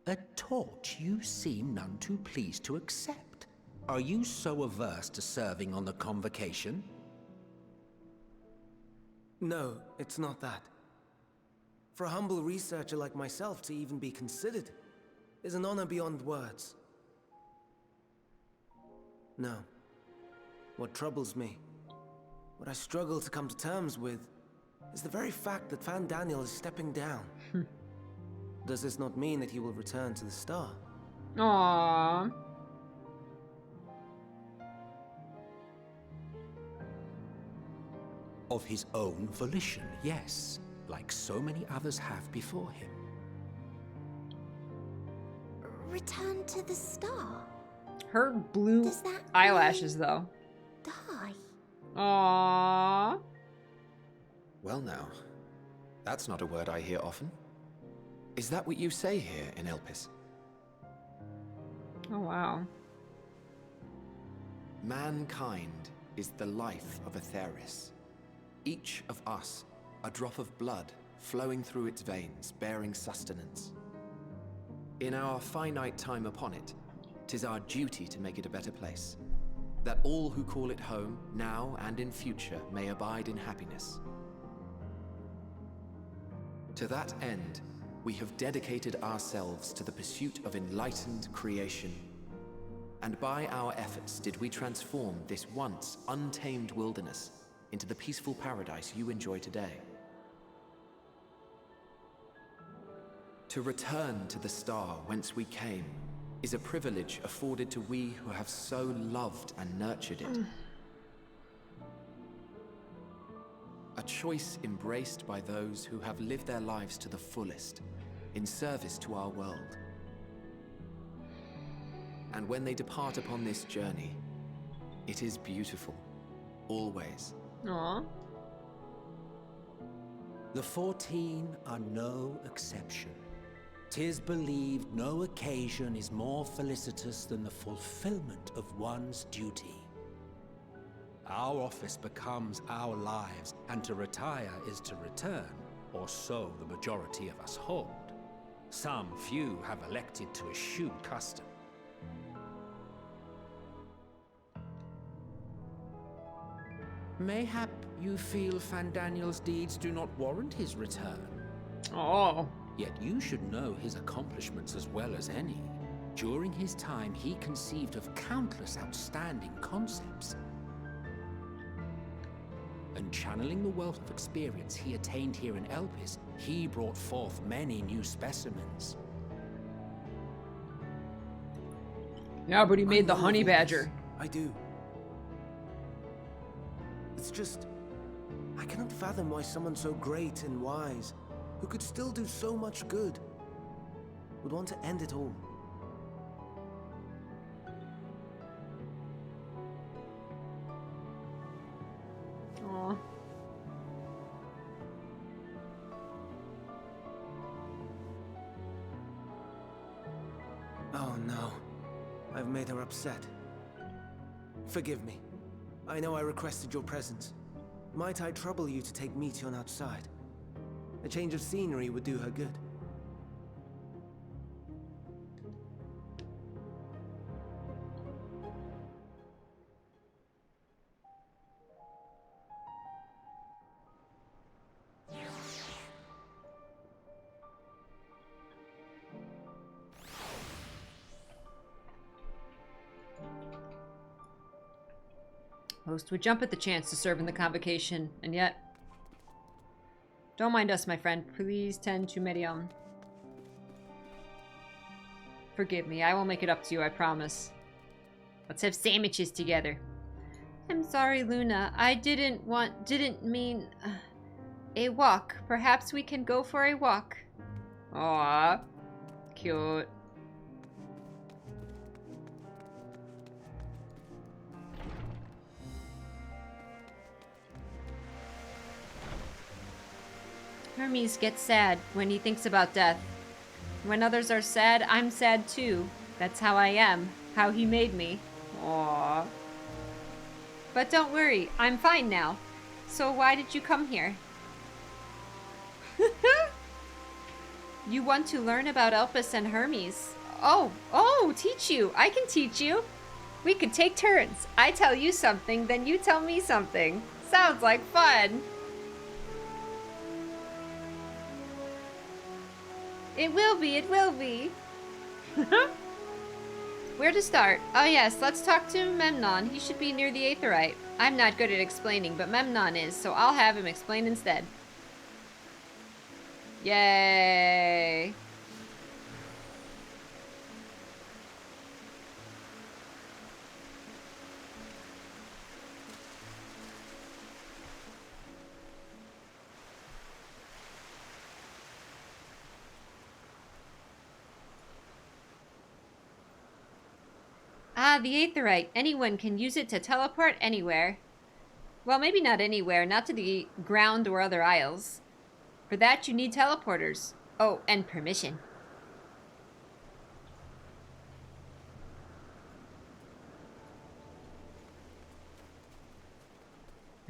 A torch you seem none too pleased to accept. Are you so averse to serving on the convocation? No, it's not that. For a humble researcher like myself to even be considered, is an honor beyond words. No. What troubles me, what I struggle to come to terms with, is the very fact that Fandaniel is stepping down. Does this not mean that he will return to the star? Aww. Of his own volition, yes, like so many others have before him. Return to the star? Her blue Does that eyelashes, mean though. Die? Aww. Well now, that's not a word I hear often. Is that what you say here in Elpis? Oh, wow. Mankind is the life of Atheris. Each of us, a drop of blood flowing through its veins, bearing sustenance. In our finite time upon it, 'tis our duty to make it a better place, that all who call it home, now and in future, may abide in happiness. To that end, we have dedicated ourselves to the pursuit of enlightened creation. And by our efforts did we transform this once untamed wilderness into the peaceful paradise you enjoy today. To return to the star whence we came is a privilege afforded to we who have so loved and nurtured it. A choice embraced by those who have lived their lives to the fullest, in service to our world. And when they depart upon this journey, it is beautiful, always. Aww. The 14 are no exception. 'Tis believed no occasion is more felicitous than the fulfillment of one's duty. Our office becomes our lives, and to retire is to return, or so the majority of us hold. Some few have elected to eschew custom. Mayhap you feel Fandaniel's deeds do not warrant his return. Oh. Yet you should know his accomplishments as well as any. During his time, he conceived of countless outstanding concepts. And channeling the wealth of experience he attained here in Elpis, he brought forth many new specimens. Yeah, but he made the honey badger. I do. It's just, I cannot fathom why someone so great and wise, who could still do so much good, would want to end it all. Aw. Oh no, I've made her upset. Forgive me. I know I requested your presence. Might I trouble you to take Meteon outside? A change of scenery would do her good. Most would jump at the chance to serve in the convocation, and yet... Don't mind us, my friend. Please tend to Medium. Forgive me, I will make it up to you, I promise. Let's have sandwiches together. I'm sorry, Luna. I didn't mean... a walk. Perhaps we can go for a walk. Aww. Cute. Hermes gets sad when he thinks about death. When others are sad, I'm sad too. That's how I am. How he made me. Aww. But don't worry, I'm fine now. So why did you come here? You want to learn about Elpis and Hermes. Oh, teach you. I can teach you. We could take turns. I tell you something, then you tell me something. Sounds like fun. It will be, it will be. Where to start? Oh yes, let's talk to Memnon. He should be near the Aetheryte. I'm not good at explaining, but Memnon is, so I'll have him explain instead. Yay! Ah, the Aetheryte. Anyone can use it to teleport anywhere. Well, maybe not anywhere, not to the ground or other isles. For that, you need teleporters. Oh, and permission.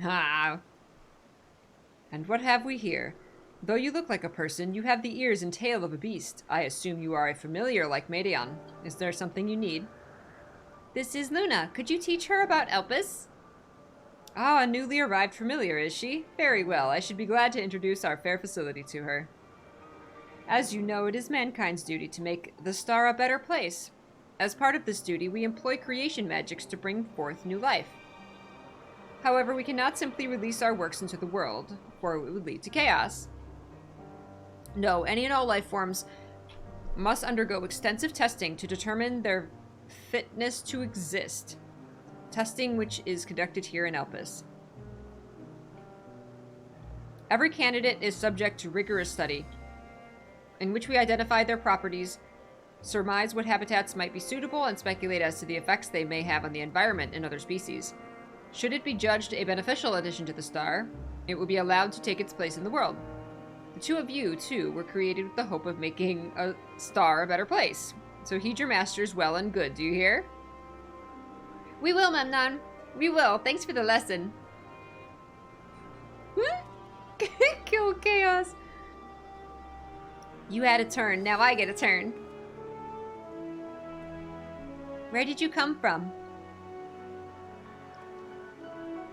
Ah. And what have we here? Though you look like a person, you have the ears and tail of a beast. I assume you are a familiar like Medeon. Is there something you need? This is Luna. Could you teach her about Elpis? Ah, a newly arrived familiar, is she? Very well. I should be glad to introduce our fair facility to her. As you know, it is mankind's duty to make the star a better place. As part of this duty, we employ creation magics to bring forth new life. However, we cannot simply release our works into the world, for it would lead to chaos. No, any and all life forms must undergo extensive testing to determine their fitness to exist. Testing which is conducted here in Elpis. Every candidate is subject to rigorous study, in which we identify their properties, surmise what habitats might be suitable, and speculate as to the effects they may have on the environment and other species. Should it be judged a beneficial addition to the star, it will be allowed to take its place in the world. The two of you, too, were created with the hope of making a star a better place. So heed your masters well and good, do you hear? We will, Memnon. We will. Thanks for the lesson. Kill chaos. You had a turn. Now I get a turn. Where did you come from?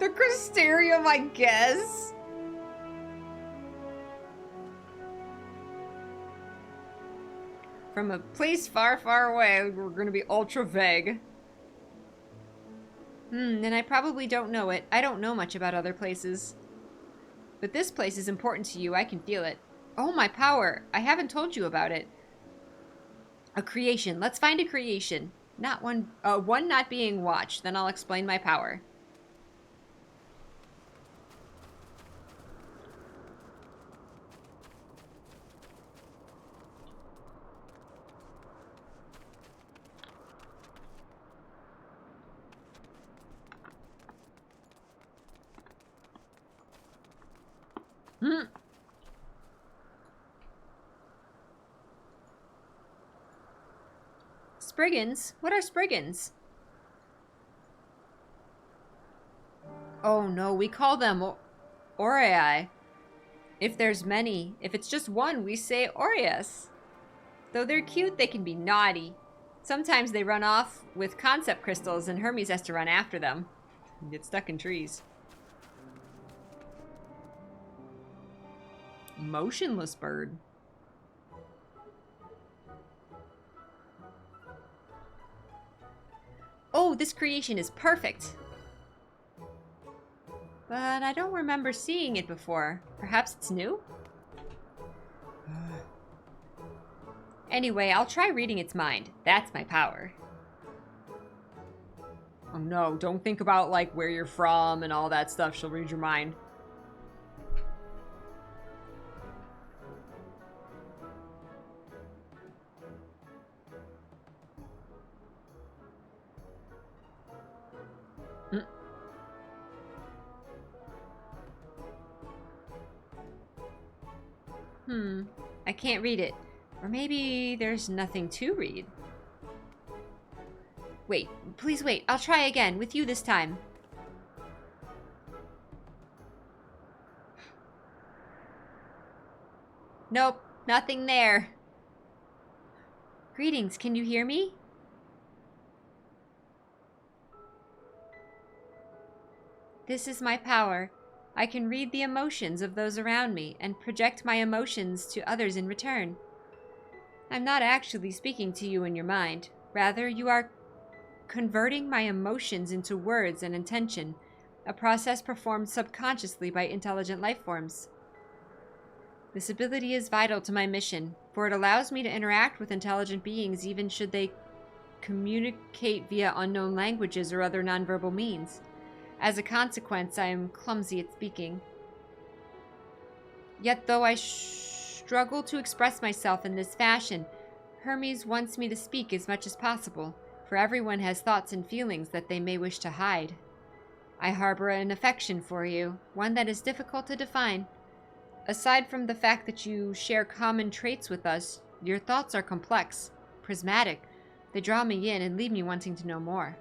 The Crystarium, I guess. From a place far, far away. We're going to be ultra vague. Then I probably don't know it. I don't know much about other places. But this place is important to you. I can feel it. Oh, my power. I haven't told you about it. A creation. Let's find a creation. Not one. One not being watched. Then I'll explain my power. Spriggans? What are Spriggans? Oh no, we call them Aureae. If there's many, if it's just one, we say Aureus. Though they're cute, they can be naughty. Sometimes they run off with concept crystals and Hermes has to run after them and get stuck in trees. Motionless bird. Oh, this creation is perfect. But I don't remember seeing it before. Perhaps it's new? Anyway, I'll try reading its mind. That's my power. Oh no, don't think about like where you're from and all that stuff. She'll read your mind. I can't read it. Or maybe there's nothing to read. Wait, please wait. I'll try again, with you this time. Nope, nothing there. Greetings, can you hear me? This is my power. I can read the emotions of those around me and project my emotions to others in return. I'm not actually speaking to you in your mind. Rather, you are converting my emotions into words and intention, a process performed subconsciously by intelligent life forms. This ability is vital to my mission, for it allows me to interact with intelligent beings even should they communicate via unknown languages or other nonverbal means. As a consequence, I am clumsy at speaking. Yet though I struggle to express myself in this fashion, Hermes wants me to speak as much as possible, for everyone has thoughts and feelings that they may wish to hide. I harbor an affection for you, one that is difficult to define. Aside from the fact that you share common traits with us, your thoughts are complex, prismatic. They draw me in and leave me wanting to know more.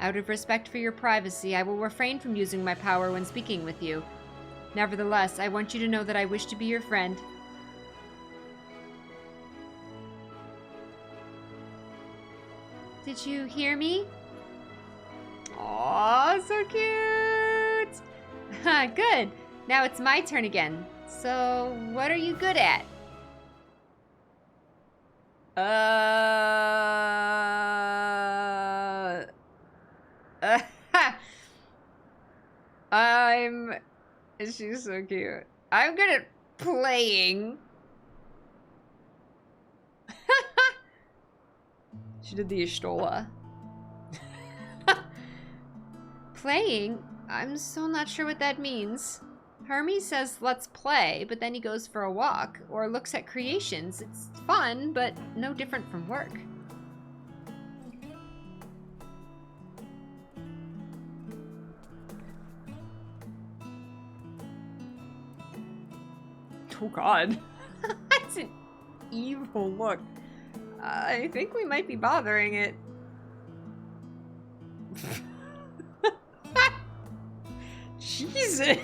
Out of respect for your privacy, I will refrain from using my power when speaking with you. Nevertheless, I want you to know that I wish to be your friend. Did you hear me? Aw, so cute! Good. Now it's my turn again. So, what are you good at? She's so cute. I'm good at playing. She did the Ishtola. Playing? I'm still not sure what that means. Hermes says let's play, but then he goes for a walk or looks at creations. It's fun, but no different from work. Oh god. That's an evil look. I think we might be bothering it. Jesus!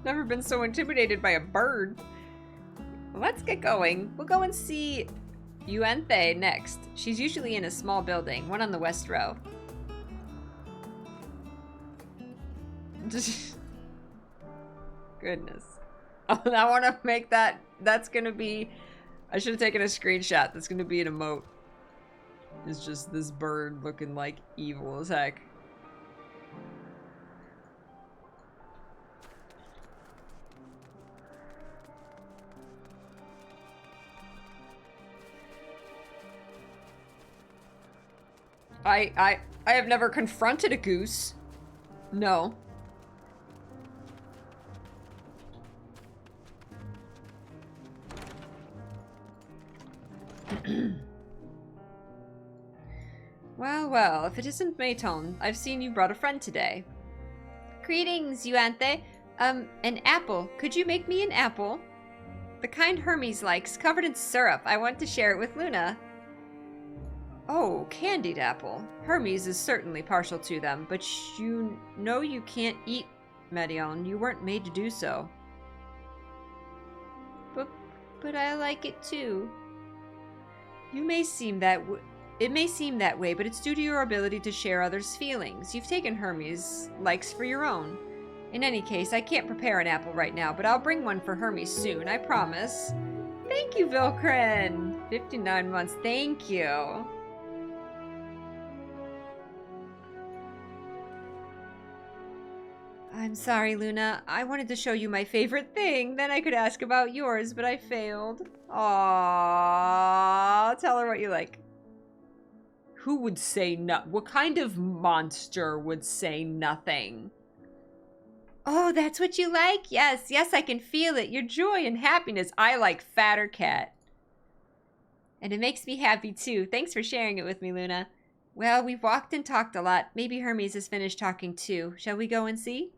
Never been so intimidated by a bird. Let's get going. We'll go and see Yuenthe next. She's usually in a small building, one on the west row. Goodness. I want to make that, that's gonna be, I should have taken a screenshot. That's gonna be an emote. It's just this bird looking like evil as heck. I have never confronted a goose. No. Well, well, if it isn't Mayton, I've seen you brought a friend today. Greetings, Yuanthe. An apple. Could you make me an apple? The kind Hermes likes, covered in syrup. I want to share it with Luna. Oh, candied apple. Hermes is certainly partial to them, but you know you can't eat Medion. You weren't made to do so. But I like it too. It may seem that way, but it's due to your ability to share others' feelings. You've taken Hermes' likes for your own. In any case, I can't prepare an apple right now, but I'll bring one for Hermes soon, I promise. Thank you, Vilkren. 59 months, thank you. I'm sorry, Luna. I wanted to show you my favorite thing. Then I could ask about yours, but I failed. Aww. Tell her what you like. Who would say no? What kind of monster would say nothing? Oh, that's what you like? Yes, yes, I can feel it. Your joy and happiness. I like fatter cat. And it makes me happy too. Thanks for sharing it with me, Luna. Well, we've walked and talked a lot. Maybe Hermes has finished talking too. Shall we go and see?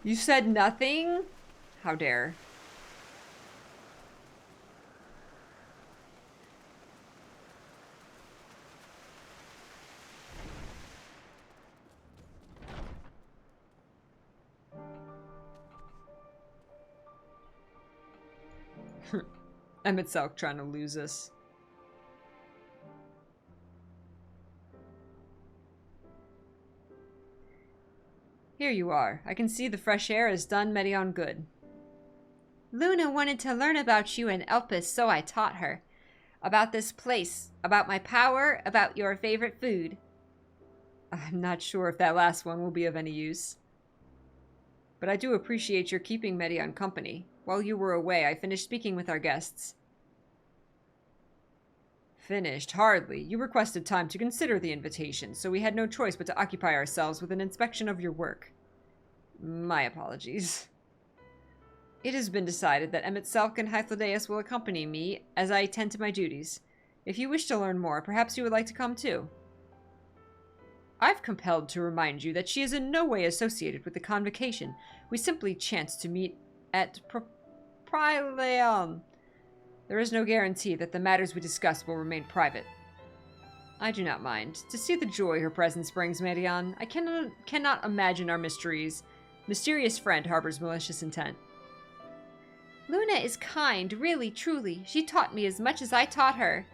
You said nothing? How dare. Emmett Selk trying to lose us. Here you are. I can see the fresh air has done Medion good. Luna wanted to learn about you and Elpis, so I taught her. About this place, about my power, about your favorite food. I'm not sure if that last one will be of any use. But I do appreciate your keeping Medion company. While you were away, I finished speaking with our guests. Finished? Hardly. You requested time to consider the invitation, so we had no choice but to occupy ourselves with an inspection of your work. My apologies. It has been decided that Emmett Selk and Hythlodaeus will accompany me as I attend to my duties. If you wish to learn more, perhaps you would like to come too. I've compelled to remind you that she is in no way associated with the convocation. We simply chanced to meet at Pryleon. There is no guarantee that the matters we discuss will remain private. I do not mind. To see the joy her presence brings, Medion, I cannot imagine our mysterious friend harbors malicious intent. Luna is kind, really, truly. She taught me as much as I taught her.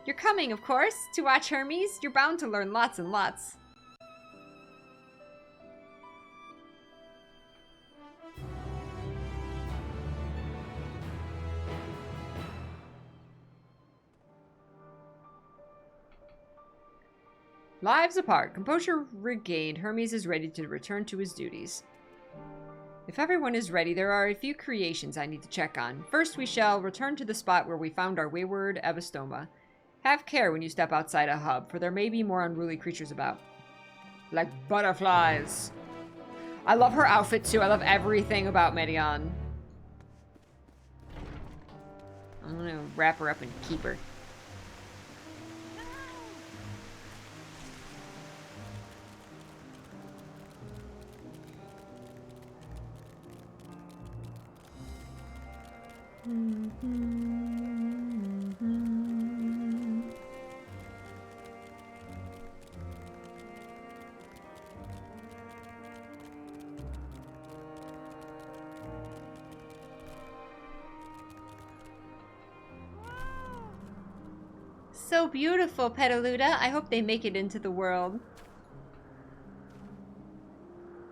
You're coming, of course, to watch Hermes. You're bound to learn lots and lots. Lives apart. Composure regained. Hermes is ready to return to his duties. If everyone is ready, there are a few creations I need to check on. First, we shall return to the spot where we found our wayward Ebastoma. Have care when you step outside a hub, for there may be more unruly creatures about. Like butterflies. I love her outfit too. I love everything about Medion. I'm gonna wrap her up and keep her. So beautiful, Petaluda. I hope they make it into the world.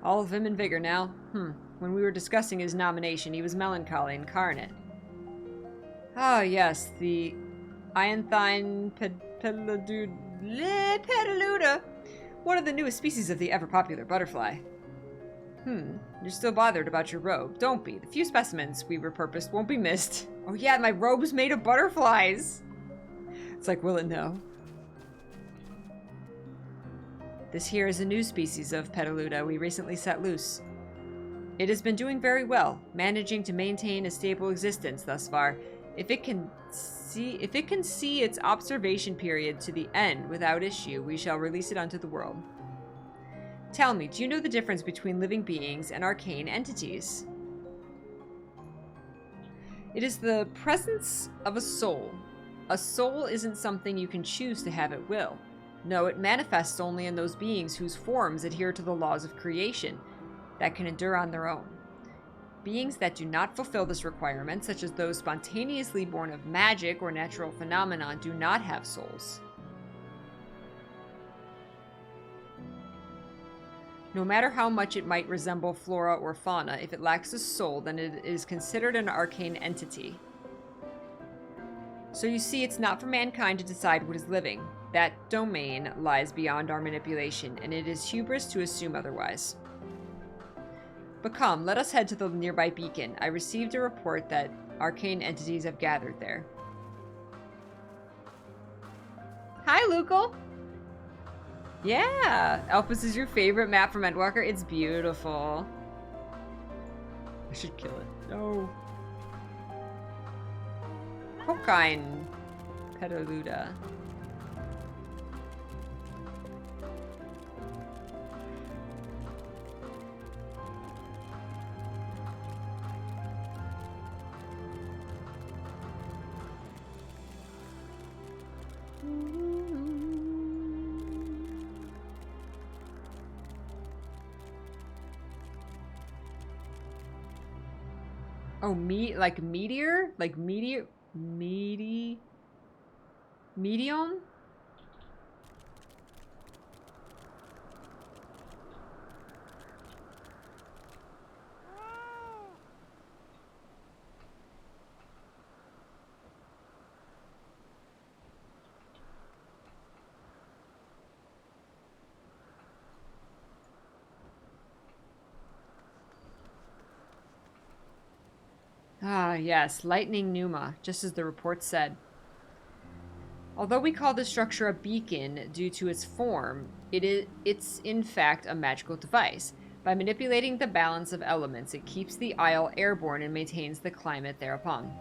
All vim and vigor now. When we were discussing his nomination, he was melancholy incarnate. Ah, yes, the Ianthine Petaluda. One of the newest species of the ever-popular butterfly. You're still bothered about your robe. Don't be. The few specimens we repurposed won't be missed. Oh yeah, my robe's made of butterflies. It's like, will it know? This here is a new species of Petaluda we recently set loose. It has been doing very well, managing to maintain a stable existence thus far. If it can see its observation period to the end without issue, we shall release it onto the world. Tell me, do you know the difference between living beings and arcane entities? It is the presence of a soul. A soul isn't something you can choose to have at will. No, it manifests only in those beings whose forms adhere to the laws of creation, that can endure on their own. Beings that do not fulfill this requirement, such as those spontaneously born of magic or natural phenomena, do not have souls. No matter how much it might resemble flora or fauna, if it lacks a soul, then it is considered an arcane entity. So you see, it's not for mankind to decide what is living. That domain lies beyond our manipulation, and it is hubris to assume otherwise. But come, let us head to the nearby beacon. I received a report that arcane entities have gathered there. Hi, Lucal! Yeah! Elpis is your favorite map from Endwalker? It's beautiful. I should kill it. No. Kokine Petaluda. Oh, like meteor? Like meteor? Medium? Ah, yes, lightning pneuma, just as the report said. Although we call this structure a beacon due to its form, it's in fact a magical device. By manipulating the balance of elements, it keeps the isle airborne and maintains the climate thereupon.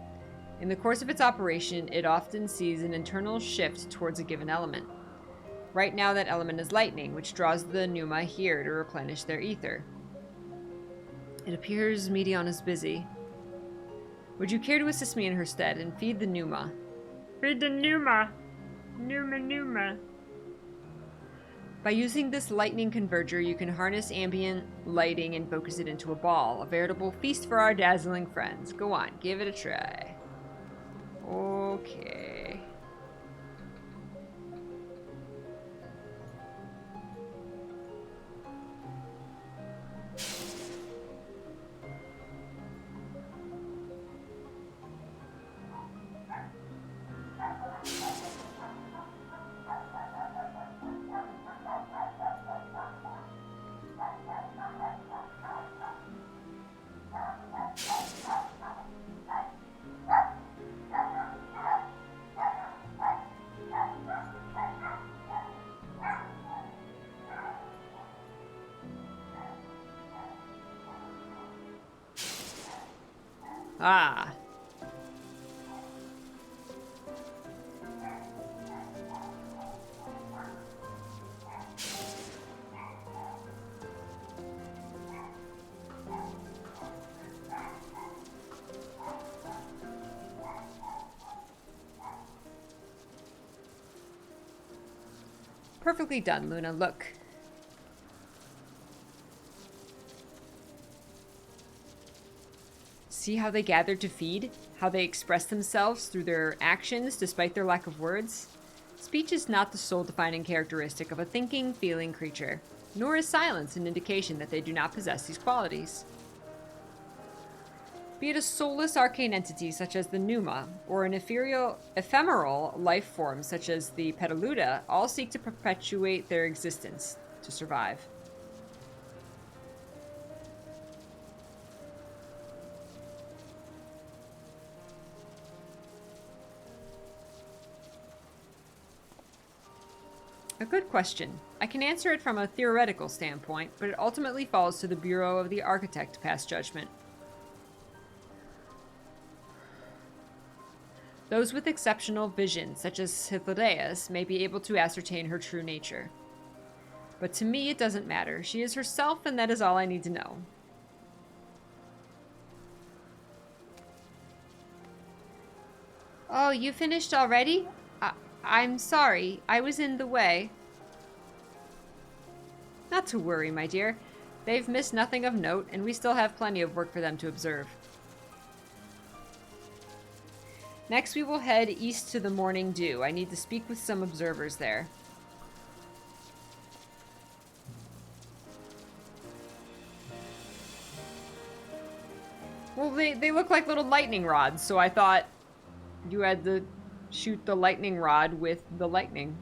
In the course of its operation, it often sees an internal shift towards a given element. Right now, that element is lightning, which draws the pneuma here to replenish their ether. It appears Medion is busy. Would you care to assist me in her stead and feed the pneuma? Feed the pneuma! Pneuma. By using this lightning converger, you can harness ambient lighting and focus it into a ball. A veritable feast for our dazzling friends. Go on, give it a try. Okay. Ah. Perfectly done, Luna. Look. See how they gathered to feed? How they express themselves through their actions despite their lack of words? Speech is not the sole defining characteristic of a thinking, feeling creature, nor is silence an indication that they do not possess these qualities. Be it a soulless arcane entity such as the Pneuma, or an ephemeral life form such as the Petaluda, all seek to perpetuate their existence, to survive. A good question. I can answer it from a theoretical standpoint, but it ultimately falls to the Bureau of the Architect to pass judgment. Those with exceptional vision, such as Hythlodaeus, may be able to ascertain her true nature. But to me, it doesn't matter. She is herself, and that is all I need to know. Oh, you finished already? I'm sorry. I was in the way. Not to worry, my dear. They've missed nothing of note, and we still have plenty of work for them to observe. Next, we will head east to the Morning Dew. I need to speak with some observers there. Well, they look like little lightning rods, so I thought you had to shoot the lightning rod with the lightning.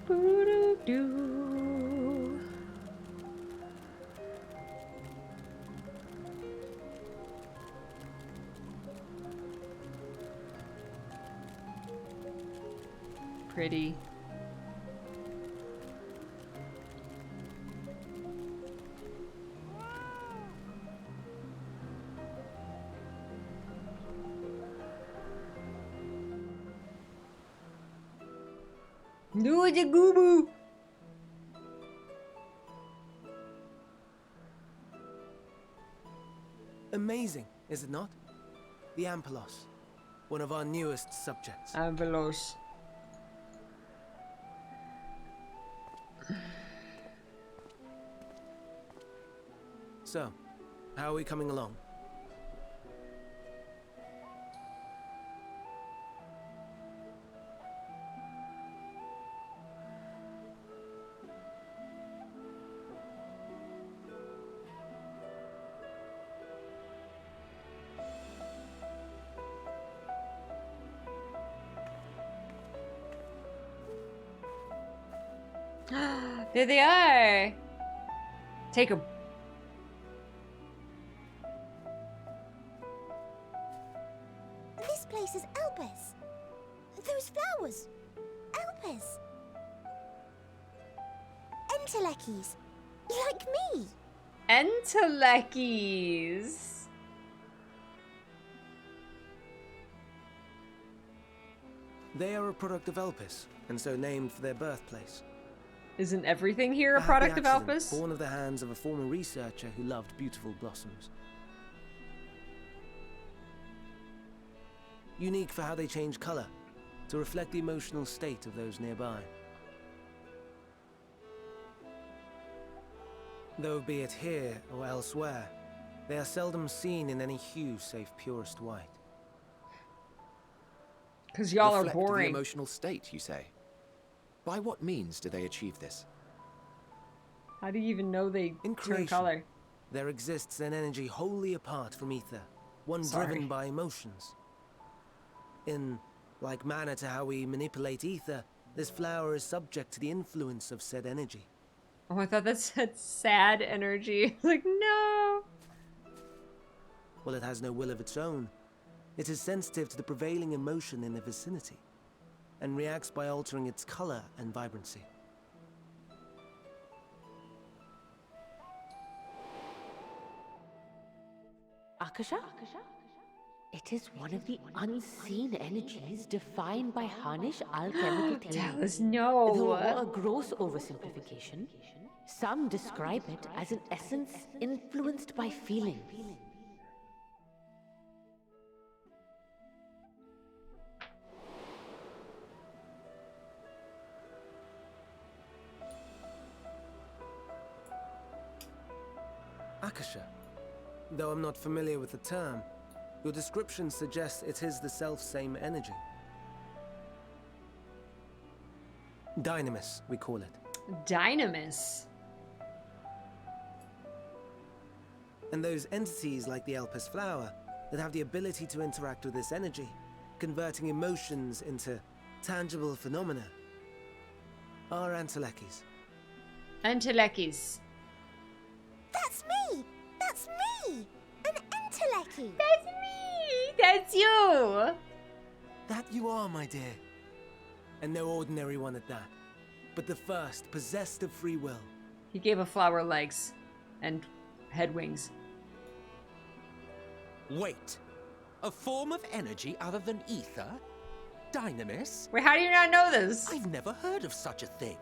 Boo-doo-doo. Pretty. Do the goo-boo! Amazing, is it not? The Ampelos, one of our newest subjects. Ampelos. So, how are we coming along? There they are. Take them. This place is Elpis. Those flowers. Elpis. Entelekis. Like me. Entelekis. They are a product of Elpis, and so named for their birthplace. Isn't everything here a happy product of accident, Elpis? born of the hands of a former researcher who loved beautiful blossoms. Unique for how they change color, to reflect the emotional state of those nearby. Though be it here or elsewhere, they are seldom seen in any hue save purest white. Because y'all are Reflect the boring. emotional state, you say? By what means do they achieve this? How do you even know they In turn creation, color? there exists an energy wholly apart from ether, one driven by emotions. In like manner to how we manipulate ether, this flower is subject to the influence of said energy. Oh, I thought that said sad energy. Like, no. While it has no will of its own, it is sensitive to the prevailing emotion in the vicinity, and reacts by altering its color and vibrancy. Akasha? It is one of the unseen energies defined by Harnish alchemical theory. Tell us Though no. a gross oversimplification, some describe it as an essence influenced by feelings. Akasha. Though I'm not familiar with the term, your description suggests it is the self-same energy. Dynamis, we call it. Dynamis. And those entities like the Elpis flower that have the ability to interact with this energy, converting emotions into tangible phenomena, are Entelekis. Entelekis. That's me! That's me! An Enteleki! That's me! That's you! That you are, my dear. And no ordinary one at that, but the first possessed of free will. He gave a flower legs and head wings. Wait. A form of energy other than ether? Dynamis? Wait, how do you not know this? I've never heard of such a thing.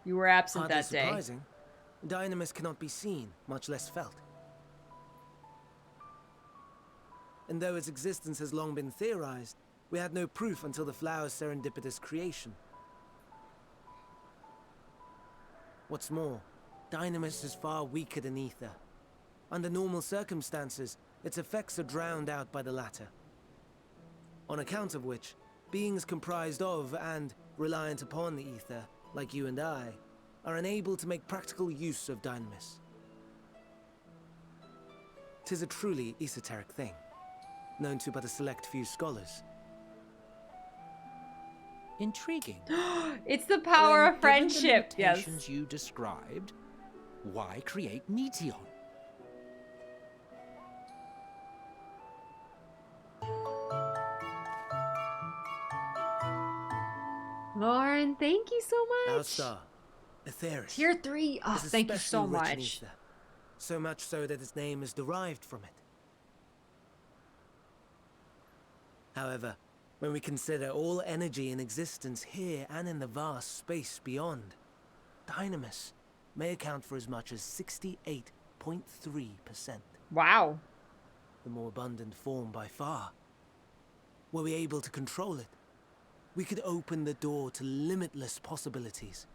You were absent Hardly that day. surprising. Dynamis cannot be seen, much less felt. And though its existence has long been theorized, we had no proof until the flower's serendipitous creation. What's more, Dynamis is far weaker than ether. Under normal circumstances, its effects are drowned out by the latter. On account of which, beings comprised of and reliant upon the ether, like you and I, are unable to make practical use of Dynamis. 'Tis a truly esoteric thing, known to but a select few scholars. Intriguing. It's the power Then, of friendship. Given the Yes. limitations you described, why create Meteon? Lauren, thank you so Our much. star, Aetheris, Tier 3. Oh, is thank you so especially rich in much. ether, so much so that its name is derived from it. However, when we consider all energy in existence here and in the vast space beyond, Dynamis may account for as much as 68.3%. Wow. The more abundant form by far. Were we able to control it, we could open the door to limitless possibilities.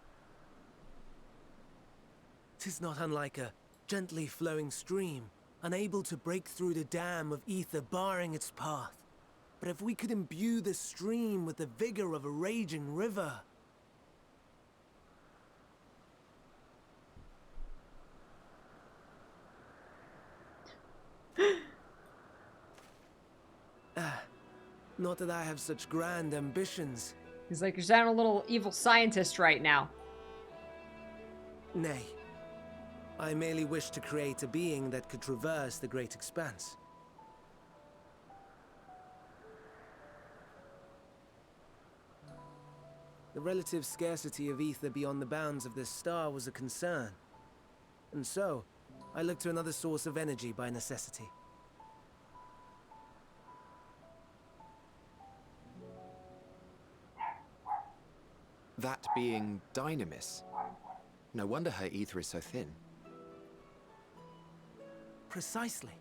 'Tis not unlike a gently flowing stream, unable to break through the dam of ether barring its path. But if we could imbue the stream with the vigor of a raging river... Not that I have such grand ambitions, He's like, you're sounding a little evil scientist right now. Nay. I merely wish to create a being that could traverse the great expanse. The relative scarcity of ether beyond the bounds of this star was a concern. And so, I looked to another source of energy by necessity. That being Dynamis. No wonder her ether is so thin. Precisely.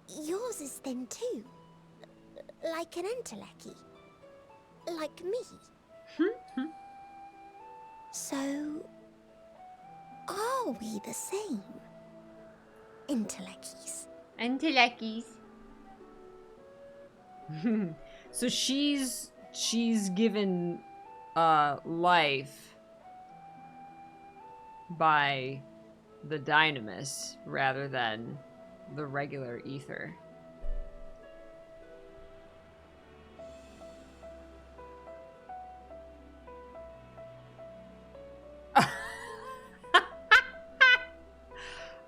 Yours is thin too. Like an entelechy. Like me. So, are we the same? Entelecchies. Entelecchies. So she's given life by the Dynamis rather than the regular ether.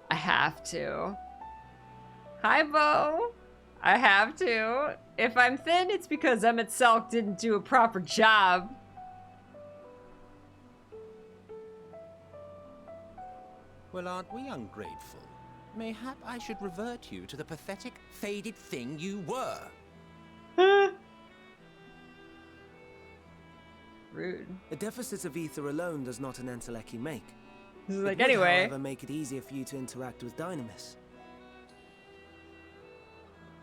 I have to. Hi, Bo. I have to. If I'm thin, it's because Emmett Selk didn't do a proper job. Well, aren't we ungrateful? Mayhap I should revert you to the pathetic, faded thing you were. Rude. A deficit of ether alone does not an entelechy make. This is It like, would, anyway. however, make it easier for you to interact with Dynamis.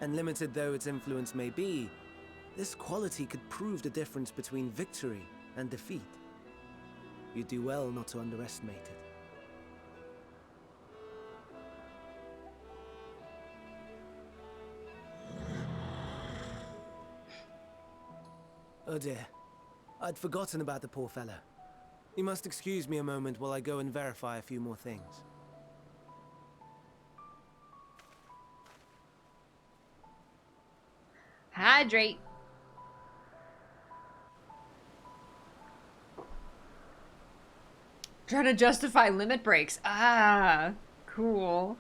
And limited though its influence may be, this quality could prove the difference between victory and defeat. You do well not to underestimate it. Oh dear. I'd forgotten about the poor fellow. You must excuse me a moment while I go and verify a few more things. Hydrate. Trying to justify limit breaks. Ah, cool.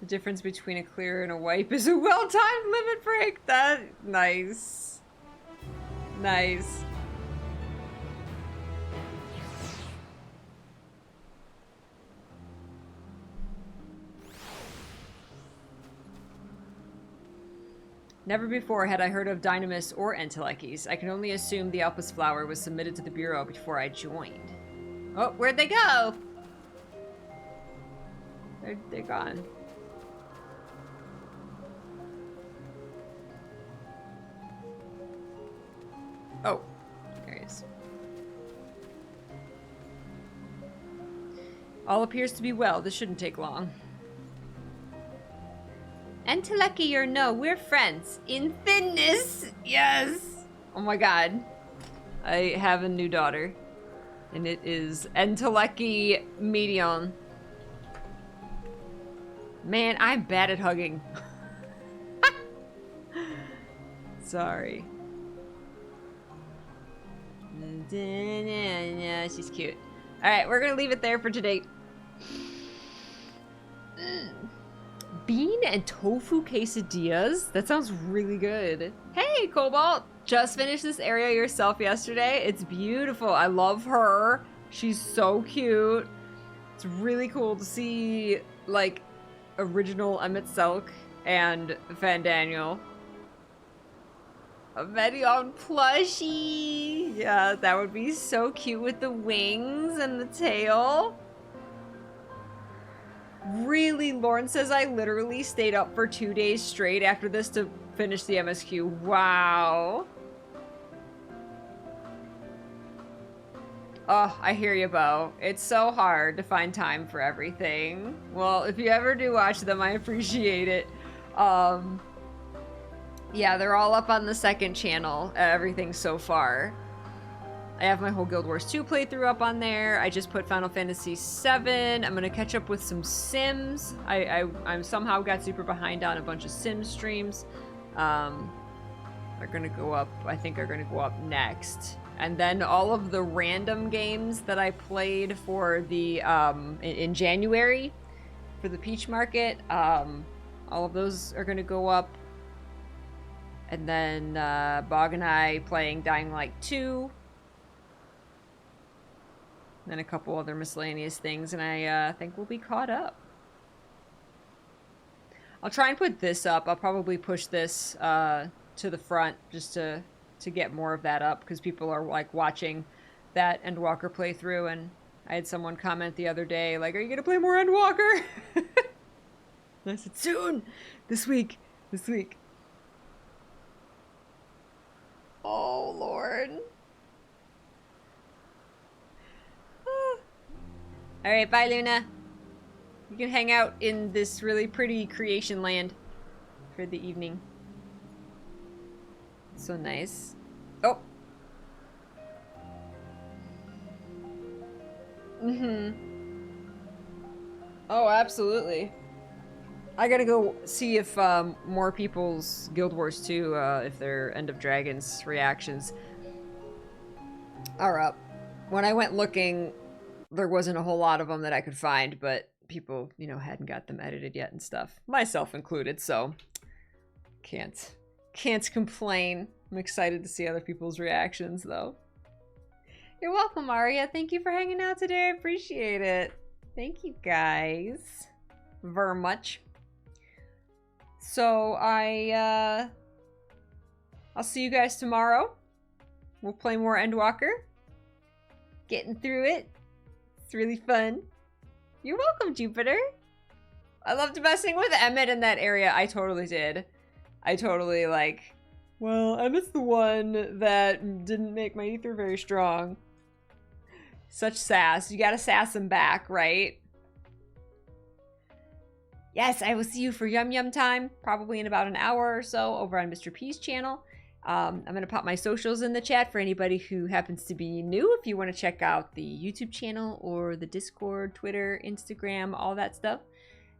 The difference between a clear and a wipe is a well-timed limit break. That, nice. Nice. Never before had I heard of Dynamis or Entelecchies. I can only assume the Elpis flower was submitted to the Bureau before I joined. Oh, where'd they go? They're gone. Oh, there he is. All appears to be well. This shouldn't take long. Entelechy or no, we're friends. In thinness! Yes! Oh my god. I have a new daughter. And it is Entelechy Medion. Man, I'm bad at hugging. Sorry. She's cute. Alright, we're gonna leave it there for today. Bean and tofu quesadillas? That sounds really good. Hey, Cobalt! Just finished this area yourself yesterday. It's beautiful. I love her. She's so cute. It's really cool to see, like, original Emmett Selk and Fandaniel. A Medion plushie! Yeah, that would be so cute with the wings and the tail. Really, Lauren says I literally stayed up for 2 days straight after this to finish the MSQ. Wow. Oh, I hear you, Bo. It's so hard to find time for everything. Well, if you ever do watch them, I appreciate it. Yeah, they're all up on the second channel, everything so far. I have my whole Guild Wars 2 playthrough up on there. I just put Final Fantasy XIV. I'm gonna catch up with some Sims. I'm somehow got super behind on a bunch of Sims streams. are gonna go up, I think are gonna go up next. And then all of the random games that I played for the, in January for the Peach Market, all of those are gonna go up. And then, Bog and I playing Dying Light 2. And then a couple other miscellaneous things, and I, think we'll be caught up. I'll try and put this up. I'll probably push this, to the front just to get more of that up, because people are like watching that Endwalker playthrough, and I had someone comment the other day like, are you gonna play more Endwalker? And I said, soon! This week. Oh, Lord. Alright, bye, Luna. You can hang out in this really pretty creation land for the evening. So nice. Oh. Oh, absolutely. I gotta go see if more people's Guild Wars 2, if their End of Dragons reactions are up. When I went looking, there wasn't a whole lot of them that I could find, but people, you know, hadn't got them edited yet and stuff. Myself included, so can't complain. I'm excited to see other people's reactions, though. You're welcome, Aria. Thank you for hanging out today. I appreciate it. Thank you, guys. Very much. So, I'll see you guys tomorrow. We'll play more Endwalker. Getting through it. It's really fun. You're welcome, Jupiter. I loved messing with Emmett in that area. I totally did. I totally, like... Well, Emmett's the one that didn't make my ether very strong. Such sass. You gotta sass him back, right? Yes, I will see you for Yum Yum time, probably in about an hour or so over on Mr. P's channel. I'm going to pop my socials in the chat for anybody who happens to be new. If you want to check out the YouTube channel or the Discord, Twitter, Instagram, all that stuff,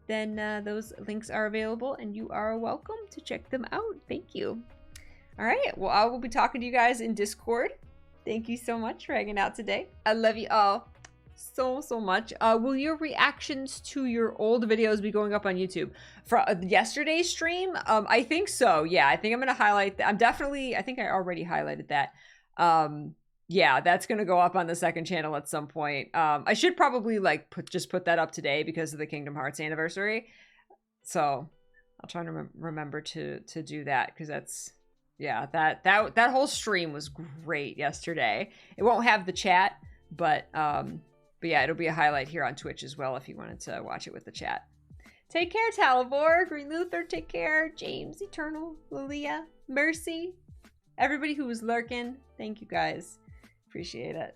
then those links are available and you are welcome to check them out. Thank you. All right, well, I will be talking to you guys in Discord. Thank you so much for hanging out today. I love you all so much. Will your reactions to your old videos be going up on YouTube? For yesterday's stream? I think so. Yeah, I think I'm going to highlight that. I think I already highlighted that. Yeah, that's going to go up on the second channel at some point. I should probably like just put that up today because of the Kingdom Hearts anniversary. So I'll try to remember to do that, because that's, yeah, that whole stream was great yesterday. It won't have the chat, but yeah, it'll be a highlight here on Twitch as well if you wanted to watch it with the chat. Take care, Talivor, Green Luther, take care, James, Eternal, Lilia, Mercy, everybody who was lurking. Thank you guys. Appreciate it.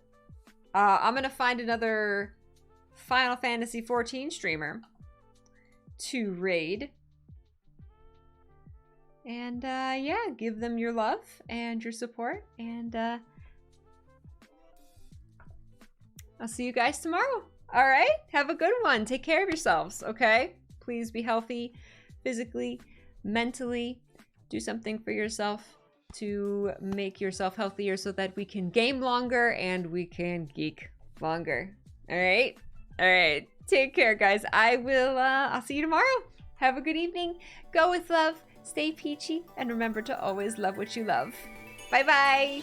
I'm going to find another Final Fantasy XIV streamer to raid. And yeah, give them your love and your support. And I'll see you guys tomorrow. All right? Have a good one. Take care of yourselves, okay? Please be healthy physically, mentally. Do something for yourself to make yourself healthier so that we can game longer and we can geek longer. All right? All right. Take care, guys. I'll see you tomorrow. Have a good evening. Go with love. Stay peachy. And remember to always love what you love. Bye-bye.